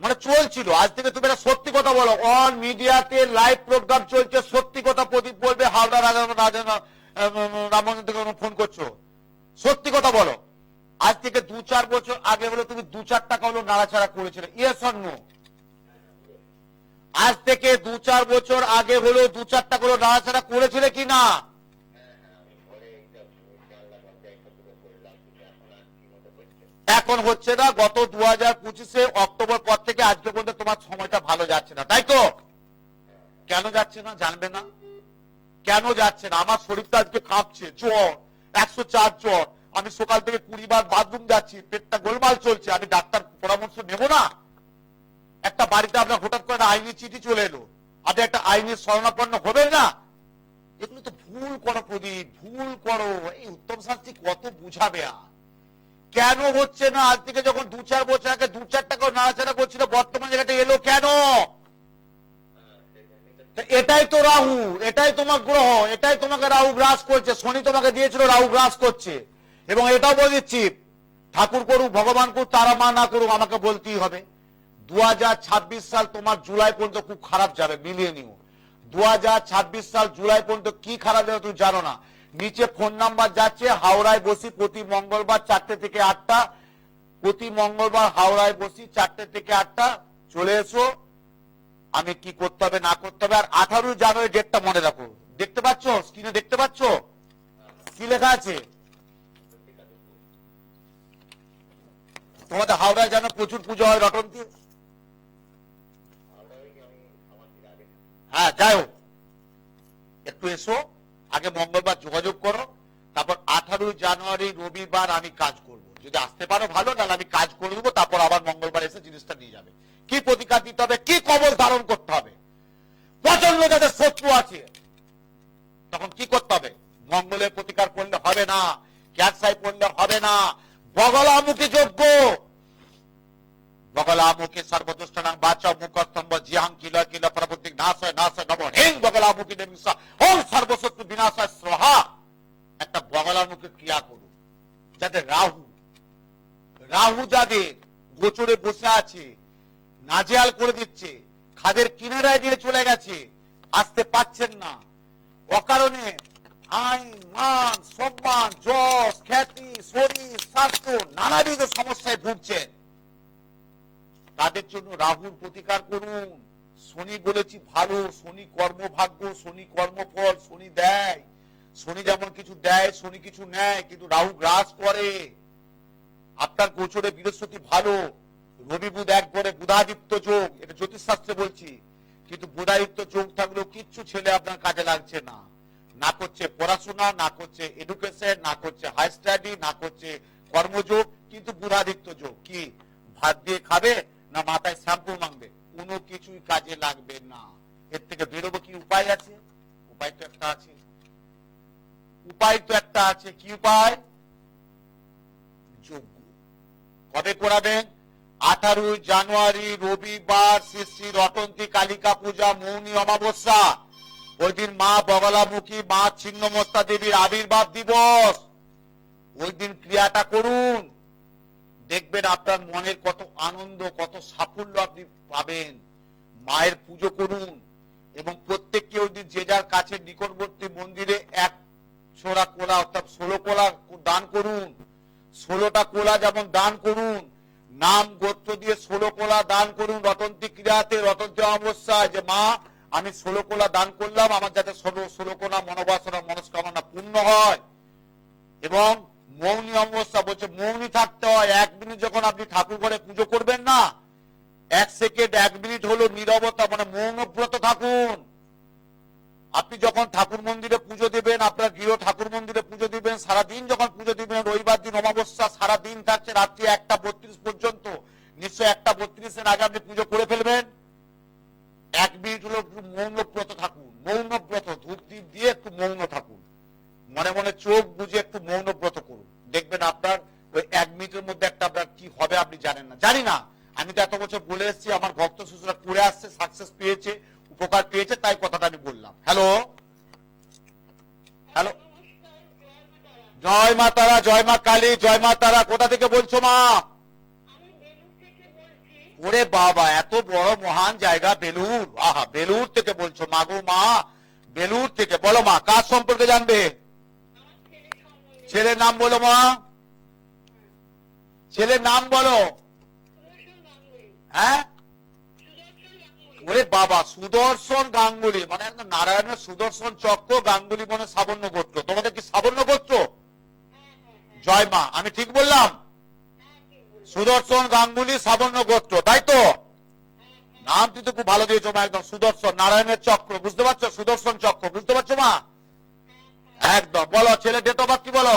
মানে চলছিল, আজ থেকে তুমি একটা সত্যি কথা বলো, অন মিডিয়াতে লাইভ প্রোগ্রাম চলছে, সত্যি কথা প্রদীপ বলবে। হাওড়া রামমন্দির থেকে ফোন করছো, সত্যি কথা বলো। আজ থেকে 2-4 বছর আগে হলো তুমি তুমি 2-4 টাকা হলো নাড়াচাড়া করেছিলে? Yes or no? আজ থেকে 2-4 বছর আগে হলো 2-4 টাকা হলো নাড়াচাড়া করেছিলে কি না? এখন হচ্ছে না। গত 2025-এ অক্টোবর পর থেকে আজকে পর্যন্ত তোমার সময়টা ভালো যাচ্ছে না, তাই তো? কেন যাচ্ছে না জানবে না? কেন যাচ্ছে না? আমার শরীরটা আজকে কাঁপছে, জ্বর 104 জ্বর, আমি সকাল থেকে 20 বার বাথরুম যাচ্ছি, পেটটা গোলমাল চলছে, আমি ডাক্তার পরামর্শ নেব না? একটা বাড়িতে আপনার হঠাৎ করে আইনি চিঠি চলে এলো, আপনি একটা আইনি শরণাপন্ন হবেন না? এগুলো তো ভুল করো প্রদীপ, ভুল করো। এই উত্তম শাস্ত্রী কত বুঝাবে? আর কেন হচ্ছে না? আজ থেকে যখন 2-4 বছর আগে 2-4 টাকা নাড়াচাড়া করছিল, বর্তমানে জায়গাটা এলো কেন? এটাই তো রাহু, এটাই তোমার গ্রহ, এটাই তোমাকে রাহু গ্রাস করছে। শনি তোমাকে দিয়েছিল, রাহু গ্রাস করছে। এবং এটাও বলে দিচ্ছি, ঠাকুর করুক ভগবান করুক তারা মা না করুক, আমাকে বলতেই হবে 2026 সাল তোমার জুলাই পর্যন্ত খুব খারাপ যাবে, মিলিয়ে নিও। 2026 সাল জুলাই পর্যন্ত কি খারাপ যাবে তুমি জানো না। নিচে ফোন নাম্বার যাচ্ছে, হাওড়ায় বসি প্রতি মঙ্গলবার 4টে থেকে 8টা, প্রতি মঙ্গলবার হাওড়ায় বসি 4টে থেকে 8টা, চলে এসো। আমি কি করতে হবে না করতে হবে। আর 18 জানুয়ারি ডেটটা মনে রাখো। দেখতে পাচ্ছ স্ক্রিনে? দেখতে পাচ্ছ কি লেখা আছে? তোমাদের হাওড়ায় জানো প্রচুর পুজো হয় রটন্তি? হ্যাঁ, যাই হোক, একটু এসো, আগে মঙ্গলবার যোগাযোগ করো, তারপর 18 জানুয়ারি রবিবার আমি কাজ করব। যদি আসতে পারো ভালো, নাহলে আমি কাজ করে দেবো, তারপর আবার মঙ্গলবার এসে জিনিসটা নিয়ে যাবে। কি প্রতিকার দিতে হবে, কি কবল ধারণ করতে হবে, প্রচন্ড যাদের শত্রু আছে, তখন কি করতে হবে? মঙ্গলের প্রতিকার করলে হবে না, ক্যান্সাই করলে হবে না, বগলামুখী যজ্ঞ, বগলামুখী সর্বদুষ্টনাং বাচা মুখস্তম্ভ জিহাং কিল কিল প্রবুদ্ধিক নাশয় নাশয় নব হেং বগলামুখী নিমিষা ওম সর্বশত্রু বিনাশায় স্বাহা। একটা বগলামুখী ক্রিয়া করুন। যাদের রাহু, রাহু যাদের গোচরে বসে আছে, নাজেহাল করে দিচ্ছে, খাদের কিনারায় দিয়ে চলে গেছে, আসতে পাচ্ছেন না, অকারণে আইন মান সম্মান যশ খ্যাতি শরীর স্বাস্থ্য নানাবিধ সমস্যায় ভুগছেন, তাদের জন্য রাহুর প্রতিকার করুন। শনি বলেছি ভালো, শনি কর্মভাগ্য, শনি কর্মফল, শনি দেয়। শনি যেমন কিছু দেয়, শনি কিছু নেয়, কিন্তু রাহু গ্রাস করে। আপনার গোচরে বৃহস্পতি ভালো, রবি বুধ এক করে বুধাদিত্য যোগ, এটা জ্যোতিষশাস্ত্রে বলছি। কিন্তু বুধাদিত্য যোগ থাকলেও কিচ্ছু ছেলে আপনার কাজে লাগছে না, না করছে পড়াশোনা, না করছে এডুকেশন, না করছে হাই স্টাডি, না করছে কর্মযোগ, কিন্তু বুধাদিত্য যোগ কি ভাত দিয়ে খাবে না মাথায় শ্যাম্পু মাখবে, কোনো কিছুই কাজে লাগবে না। এর থেকে বেরোবো কি উপায় আছে? উপায় তো একটা আছে, উপায় তো একটা আছে। কি উপায়? যোগ্য। কবে করাবেন? 18 জানুয়ারি রবিবার শ্রী শ্রী রটন্তী কালিকা পূজা মৌনী অমাবস্যা, ওই দিন মা বগলামুখী মা ছিন্নমস্তা দেবীর আবির্ভাব দিবস। ওই দিন ক্রিয়াটা করুন, দেখবেন আপনার মনের কত আনন্দ, কত সাফল্য আপনি পাবেন। মায়ের পুজো করুন এবং প্রত্যেককে ওই দিন যে যার কাছে নিকটবর্তী মন্দিরে 1 ছোড়া কোলা অর্থাৎ 16 কোলা দান করুন। 16টা কোলা যেমন দান করুন, নাম গোত্র দিয়ে 16 কোলা দান করুন। রটন্তী ক্রিয়াতে রটন্তী অমাবস্যায় যে মা আমি 16 কোলা দান করলাম, আমার যাতে 16 কোলা মনোবাসনা মনস্কামনা পূর্ণ হয়। এবং মৌনী অমাবস্যা বলছে মৌনী থাকতে হয়। 1 মিনিট যখন আপনি ঠাকুর ঘরে পুজো করবেন না, 1 সেকেন্ড 1 মিনিট হলো নীরবতা, মানে মৌনব্রত থাকুন। আপনি যখন ঠাকুর মন্দিরে পুজো দিবেন, আপনার গৃহ ঠাকুর মন্দিরে পুজো দিবেন, সারাদিন যখন পুজো দিবেন, রবিবার দিন অমাবস্যা সারাদিন থাকছে, রাত্রি 1টা 32 পর্যন্ত, নিশ্চয় 1টা 32-এর আগে আপনি পুজো করে ফেলবেন। 1 মিনিট হলো একটু মৌনব্রত থাকুন, মৌনব্রত ধূপ দীপ দিয়ে একটু মৌন থাকুন, মনে মনে চোখ বুঝে একটু মৌনব্রত করুন। দেখবেন আপনার ওই 1 মিনিটের মধ্যে একটা আপনার কি হবে আপনি জানেন না। জানি না, আমি তো এত বছর বলে এসেছি, আমার ভক্ত শিশুরা করে আসছে, সাকসেস পেয়েছে, উপকার পেয়েছে, তাই কথাটা আমি বললাম। হ্যালো হ্যালো, জয় মা তারা, জয় মা কালী, জয় মা তারা। কোথা থেকে বলছো মা? ওরে বাবা, এত বড় মহান জায়গা বেলুর। আহা, বেলুর থেকে বলছো মা গো মা, বেলুর থেকে। বলো মা, কার সম্পর্কে জানবে? ছেলের নাম বলো মা, ছেলের নাম বলো। হ্যাঁ, ওরে বাবা, সুদর্শন গাঙ্গুলি মানে একদম নারায়ণের সুদর্শন চক্র, গাঙ্গুলি মানে সাবন্য গোত্র। তোমাদের কি সাবন্য গোত্র? জয় মা, আমি ঠিক বললাম? সুদর্শন গাঙ্গুলি সাবন্য গোত্র, তাই তো? নাম কিন্তু খুব ভালো দিয়েছো মা, একদম সুদর্শন, নারায়ণের চক্র, বুঝতে পারছো? সুদর্শন চক্র, বুঝতে পারছো মা? একদম। বলো ছেলে ডেট অফ বার্থ কি বলো?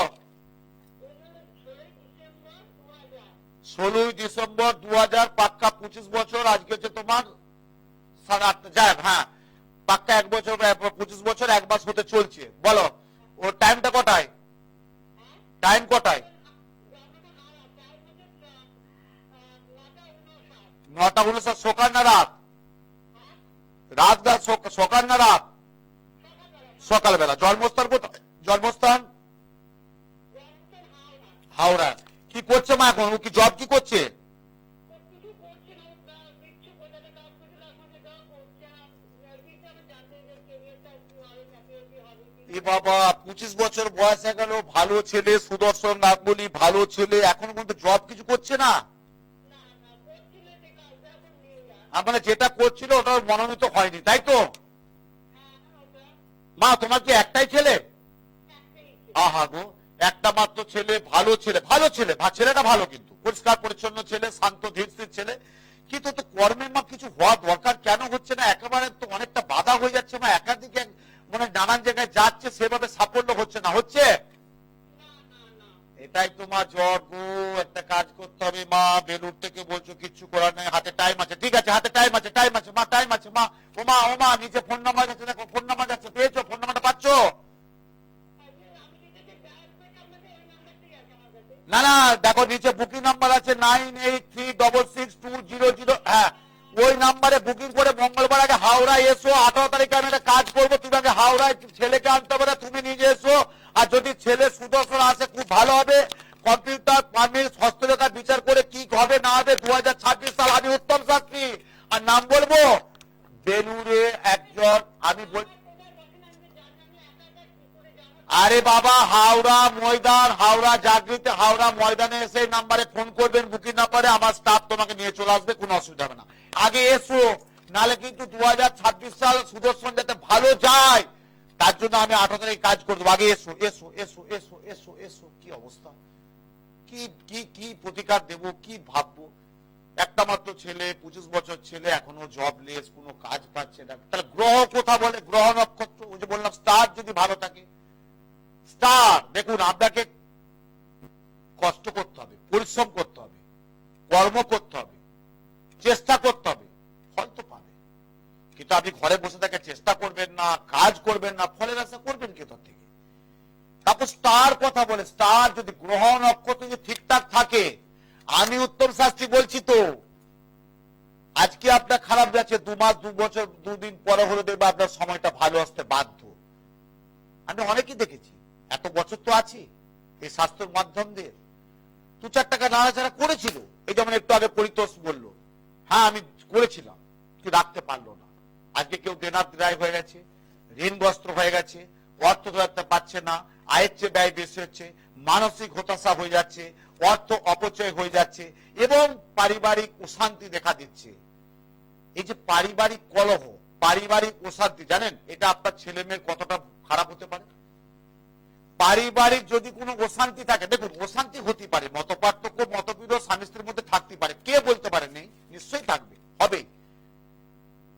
16 ডিসেম্বর 2000, পাক্কা 25 বছর। আজকে হচ্ছে তোমার 8:30, যাই হ্যাঁ, পাক্কা 1 বছর 25 বছর 1 মাস হতে চলছে। বলো ওর টাইমটা কটায়? টাইম কটায়? 9:59 সকাল না রাত? রাত না সকাল না রাত? সকালবেলা। জন্মস্থান কোথায়? জন্মস্থান হাওড়া। কি করছে মা এখন? ও কি জব কি করছে? এ বাবা, 25 বছর বয়স হয়ে গেল, ভালো ছেলে, সুদর্শন গাঙ্গুলি, ভালো ছেলে, এখনো পর্যন্ত জব কিছু করছে না? মানে যেটা করছিল ওটা মনোনীত হয়নি, তাই তো? মা তোমার কি একটাই ছেলে? আহা গো, একটা মাত্র ছেলে, ভালো ছেলে, ভালো ছেলে, ছেলেটা ভালো, কিন্তু পরিষ্কার পরিচ্ছন্ন ছেলে, শান্ত ধীরস্থির ছেলে, কিন্তু তো কর্মের মা কিছু হওয়া দরকার, কেন হচ্ছে না? একেবারে তো অনেকটা বাধা হয়ে যাচ্ছে মা, একাধিক মানে নানান জায়গায় যাচ্ছে, সেভাবে সাফল্য হচ্ছে না। হচ্ছে? এটাই তোমার জ্বর গো। একটা কাজ করতে হবে মা, বেলুর থেকে বলছো কিচ্ছু করার নেই, হাতে টাইম আছে, ঠিক আছে, হাতে টাইম আছে, টাইম আছে মা, টাইম আছে মা। ও মা নিচে ফোন নাম্বার যাচ্ছে, দেখো ফোন নাম্বার যাচ্ছে, পেয়েছো? ফোন নাম্বারটা পাচ্ছ? না না, দেখো নিচে বুকিং নাম্বার আছে 98366200। হ্যাঁ, ওই নাম্বারে বুকিং করে মঙ্গলবার আগে হাওড়া এসো। 18 তারিখে আমি একটা কাজ করবো, তুমি আগে হাওড়ায় ছেলেকে আনতে পারে, তুমি নিজে এসো। আর যদি ছেলে সুদর্শন আসে খুব ভালো হবে। কম্পিউটার পারমিট হস্তরেখার বিচার করে কি হবে না হবে 2026 সাল। আমি উত্তম শাস্ত্রী, আর নাম বলবো বেলুরে একজন, আমি বল, আরে বাবা হাওড়া ময়দান, হাওড়া জাগৃতি, হাওড়া ময়দানে এসে নাম্বারে ফোন করবেন, বুকিং নাম্বারে, আমার স্টাফ তোমাকে নিয়ে চলে আসবে, কোনো অসুবিধা হবে না। আগে এসো, নালে কিন্তু 2026 সাল সুদর্শন যাতে ভালো যায়, তার জন্য আমি 18 তারিখ কাজ করে দেবো। আগে এসো এসো এসো এসো এসো এসো। কি অবস্থা, কি কি কি প্রতিকার দেবো, কি ভাববো? একটা মাত্র ছেলে, 25 বছর ছেলে, এখনো জবলেস, কোনো কাজ পাচ্ছে না। তাহলে গ্রহ কোথা বলে? গ্রহ নক্ষত্র, ওই যে বললাম স্টার যদি ভালো থাকে। স্টার দেখুন, আপনাকে কষ্ট করতে হবে, পরিশ্রম করতে হবে, কর্ম করতে হবে, চেষ্টা করতে হবে, ফল তো পাবে। কিন্তু আপনি ঘরে বসে থেকে চেষ্টা করবেন না, কাজ করবেন না, ফলের আশা করবেন কোথা থেকে? তারপর স্টার কথা বলে, স্টার যদি গ্রহ নক্ষত্র যদি ঠিকঠাক থাকে, আমি উত্তম শাস্ত্রী বলছি তো, আজকে আপনার খারাপ যাচ্ছে, 2 মাস 2 বছর 2 দিন পরে হলে দেখবে আপনার সময়টা ভালো আসতে বাধ্য। আমি অনেকেই দেখেছি, এত বছর তো আছি এই স্বাস্থ্যের মাধ্যম দিয়ে, 2-4 টাকা নাড়াচাড়া করেছিল। এই যেমন একটু আগে পরিতোষ বললো, হ্যাঁ আমি করেছিলাম, কি রাখতে পারলো না। আজকে কেউ দেনার দায় হয়ে গেছে, ঋণগ্রস্ত হয়ে গেছে, অর্থ রাখতে পারছে না, আয়ের চেয়ে ব্যয় বেশি হচ্ছে, মানসিক হতাশা হয়ে যাচ্ছে, অর্থ অপচয় হয়ে যাচ্ছে, এবং পারিবারিক অশান্তি দেখা দিচ্ছে। এই যে পারিবারিক কলহ, পারিবারিক অশান্তি, জানেন এটা আপনার ছেলে মেয়ের কতটা খারাপ হতে পারে? পারিবারিক যদি কোনো অশান্তি থাকে, দেখুন অশান্তি হতে পারে, মত পার্থক্য মতবিরোধ স্বামী স্ত্রীর মধ্যে থাকতে পারে, কে বলতে পারে নেই? নিশ্চয়ই থাকবে, হবে।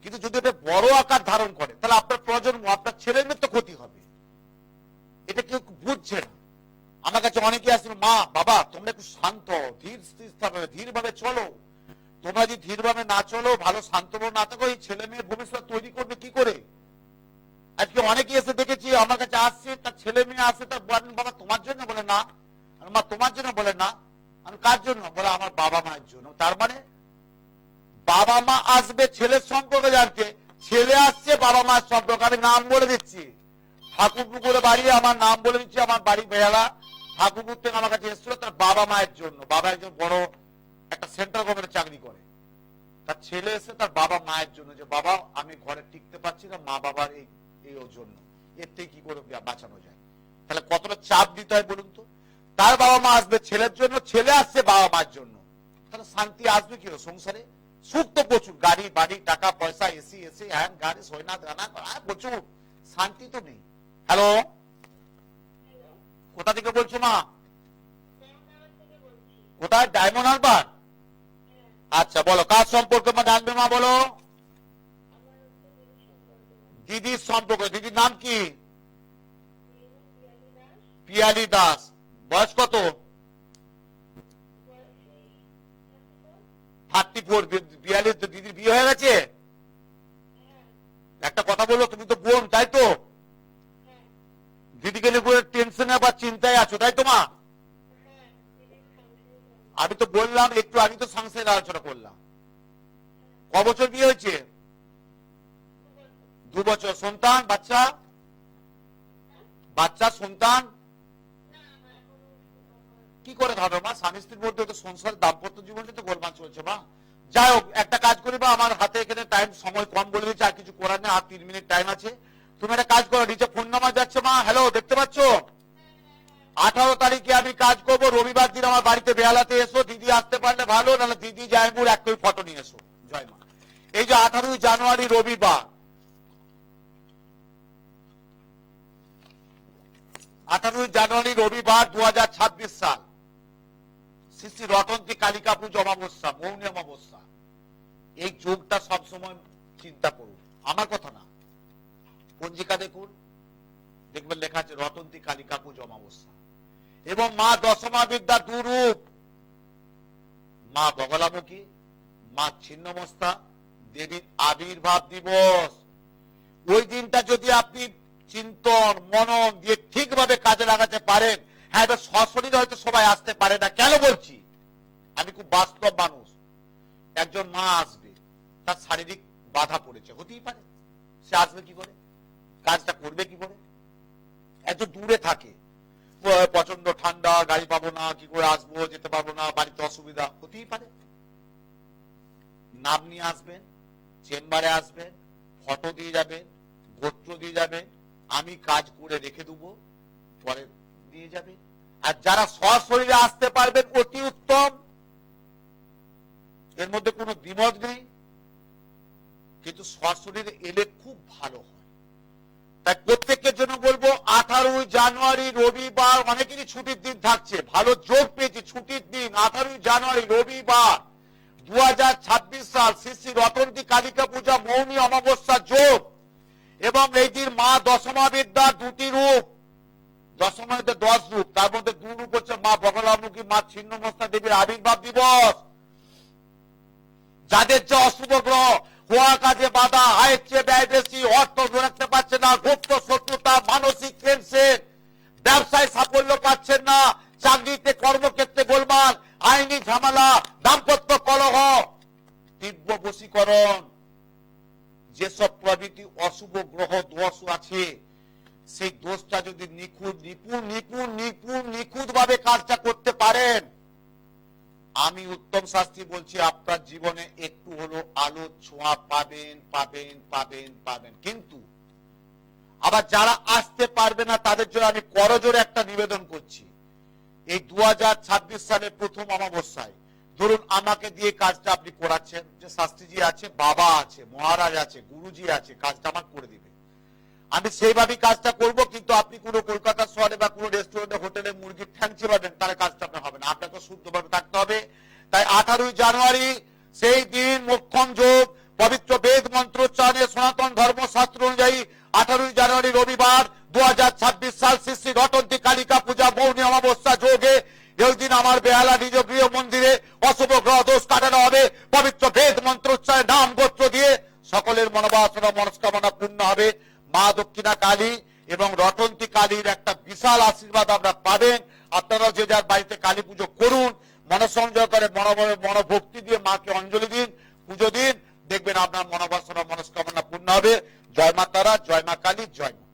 কিন্তু যদি এটা বড় আকার ধারণ করে, তাহলে আপনার প্রজন্ম, আপনার ছেলের মেয়ের তো ক্ষতি হবে। এটা কেউ বুঝছে না। আমার কাছে অনেকে আসলে, মা বাবা তোমরা একটু শান্ত, ধীরভাবে চলো। তোমরা যদি ধীরভাবে না চলো, ভালো শান্তভাবে না থাকো, এই ছেলে মেয়ের ভবিষ্যৎ তৈরি করবে কি করে? আজকে অনেকে এসে দেখেছি আমার কাছে আসছে, তার ছেলে মেয়ে আসে, তার বাবা তোমার জন্য, বলে না। মা তোমার জন্য, বলে না। আমি কার জন্য? বলে আমার বাবা মায়ের জন্য। তার মানে বাবা মা আসবে ছেলের সম্পর্কে জানতে, ছেলে আসছে বাবা মায়ের সম্পর্কে। আমি নাম বলে দিচ্ছি, ঠাকুরপুকুরে বাড়ি, আমার নাম বলে দিচ্ছি, আমার বাড়ি বেহালা। ঠাকুরপুর থেকে আমার কাছে এসেছিল তার বাবা মায়ের জন্য। বাবা একজন বড় একটা সেন্ট্রাল গভর্নমেন্টের চাকরি করে, তার ছেলে এসে তার বাবা মায়ের জন্য, যে বাবা আমি ঘরে টিকতে পারছি না, মা বাবার এই ওর জন্য, এর থেকে কি করে বাঁচানো যায়? তাহলে কতটা চাপ দিতে হয় বলুন তো? তার বাবা মা আসবে ছেলের জন্য, ছেলে আসছে বাবা মার জন্য, তাহলে শান্তি আসবে কি সংসারে? সুখ তো প্রচুর, গাড়ি বাড়ি টাকা পয়সা এসি এসি হ্যান গাড়ি সৈনা দানা প্রচুর, শান্তি তো নেই। হ্যালো, কোথা থেকে বলছো মা? কোথায়? ডায়মন্ড হারবার। আচ্ছা বলো, কার সম্পর্কে মা জানবে মা? বলো। দিদির সম্পর্কে। দিদির নাম কি? পিয়ালি দাস। বয়স কত? 34। পিয়ালি দিদির বিয়ে হয়ে গেছে? একটা কথা বলো, তুমি তো বোন তাই তো? দিদিকে নিয়ে টেনশনে বা চিন্তায় আছো তাই তো মা? আমি তো বললাম একটু আগে তো সংসারের আলোচনা করলাম। ক বছর বিয়ে হয়েছে? 2 বছর। সন্তান বাচ্চা? বাচ্চা সন্তান কি করে ধরো মা? স্বামী স্ত্রীর মধ্যে তো সংসার দাম্পত্য জীবনে তো গোলমাল চলছে মা। যাই হোক, একটা কাজ করি বা, আমার হাতে এখানে টাইম সময় কম বলে দিচ্ছে, আর কিছু করার নেই, আর 3 মিনিট টাইম আছে। তুমি একটা কাজ করো, নিচে ফোন নাম্বার যাচ্ছে মা। হ্যালো, দেখতে পাচ্ছ? 18 তারিখে আমি কাজ করবো, রবিবার দিন আমার বাড়িতে বেহালাতে এসো। দিদি আসতে পারলে ভালো, নাহলে দিদি জায়মুর এক কপি ফটো নিয়ে এসো। জয় মা। এই যে 18 জানুয়ারি রবিবার, 18 জানুয়ারি রবিবার 2026 সাল, শ্রী শ্রী রটন্তী কালিকা পুজো অমাবস্যা, মৌনী অমাবস্যা। এই যোগটা সবসময় চিন্তা করুন, আমার কথা না। পঞ্জিকা দেখুন, দেখবেন লেখা আছে রটন্তী কালিকা পুজো অমাবস্যা। এবং মা দশমা বিদ্যা দুরূপ, মা বগলামুখী, মা ছিন্নমস্তা দেবীর আবির্ভাব দিবস। ওই দিনটা যদি আপনি চিন্তন মনন দিয়ে ঠিকভাবে কাজে লাগাতে পারেন, হ্যাঁ এবার সশরীরে হয়তো সবাই আসতে পারে না। কেন বলছি? আমি খুব বাস্তব মানুষ। একজন মা আসবে, তার শারীরিক বাধা পড়েছে, হতেই পারে। সে আসবে কি করে, কাজটা করবে কি করে? এত দূরে থাকে, প্রচন্ড ঠান্ডা, গাড়ি পাবো না, কি করে আসবো, যেতে পারবো না, বাড়িতে অসুবিধা, হতেই পারে। নাম নিয়ে আসবেন, চেম্বারে আসবেন, ফটো দিয়ে যাবেন, গোত্র দিয়ে যাবেন, আমি কাজ করে রেখে দেবো, পরে দিয়ে যাবে। আর যারা সশরীরে আসতে পারবেন অতি উত্তম, এর মধ্যে কোনো দ্বিমত নেই, কিন্তু সশরীরে এলে খুব ভালো হয়। তাই প্রত্যেকের জন্য বলবো 18 জানুয়ারি রবিবার, অনেকেরই ছুটির দিন থাকছে, ভালো যোগ পেয়েছি ছুটির দিন। 18 জানুয়ারি রবিবার 2026 সাল, শ্রী শ্রী রটন্তী কালিকা পূজা মৌনী অমাবস্যা যোগ। এবং এই দিন মা দশমা বিদ্যা 2টি রূপ, দশমা বিদ্যা 10 রূপ, তার মধ্যে 2 রূপ হচ্ছে মা বগলামুখী, মা ছিন্নমস্তা দেবীর আবির্ভাব দিবস। যাদের যে অশুভ গ্রহ, হওয়া কাজে বাধা, আয়ের চেয়ে ব্যয় বেশি, অর্থ রাখতে পারছে না, গুপ্ত শত্রুতা, মানসিক টেনশন, ব্যবসায় সাফল্য পাচ্ছেন না, চাকরিতে কর্মক্ষেত্রে গোলমাল, আইনি ঝামেলা, দাম্পত্য কলহ, তীব্র বশীকরণ, যেসব প্রভৃতি অশুভ গ্রহ দোষ আছে, সেই দোষটা যদি নিখুঁত ভাবে কাজটা করতে পারেন, আমি উত্তম শাস্ত্রী বলছি, আপনার জীবনে একটু হলো আলোর ছোঁয়া পাবেন পাবেন পাবেন পাবেন। কিন্তু আবার যারা আসতে পারবে না, তাদের জন্য আমি করজোরে একটা নিবেদন করছি। এই 2026 সালের প্রথম অমাবস্যায়, ধরুন আমাকে দিয়ে কাজটা আপনি করাচ্ছেন, যে শাস্ত্রীজি আছে, বাবা আছে, মহারাজ আছে, গুরুজি আছে, কাজটা আমার করে দিবে, আমি সেইভাবে কাজটা করব। কিন্তু আপনি কোনো কলকাতা শহরে বা কোনো রেস্টুরেন্টে, হোটেলে মুরগির ঠ্যাং চিবাবেন, তার কাজটা আপনার হবে না। আপনাকে শুদ্ধভাবে থাকতে হবে। তাই 18 জানুয়ারি সেই দিন মোক্ষম যোগ, পবিত্র বেদ মন্ত্রোচ্চারণে সনাতন ধর্মশাস্ত্র অনুযায়ী 18 জানুয়ারি রবিবার 2026 সাল, শ্রী শ্রী রটন্তী কালিকা পূজা মৌনী অমাবস্যা যোগে এই দিন আমার বেহালা নিজ গৃহ মন্দিরে অশুভ গ্রহ দোষ কাটানো হবে। পবিত্র বেদ মন্ত্রোচ্চারে নাম গোত্র দিয়ে সকলের মনোবাসনা মনস্কামনা পূর্ণ হবে। মা দক্ষিণা কালী এবং রটন্তী কালীর একটা বিশাল আশীর্বাদ আমরা পাবেন। আপনারা যে যার বাড়িতে কালী পুজো করুন, মনসংযোগ করে মনোভক্তি দিয়ে মাকে অঞ্জলি দিন, পুজো দিন, দেখবেন আপনার মনোবাসনা মনস্কামনা পূর্ণ হবে। জয় মা তারা, জয় মা কালী, জয় মা।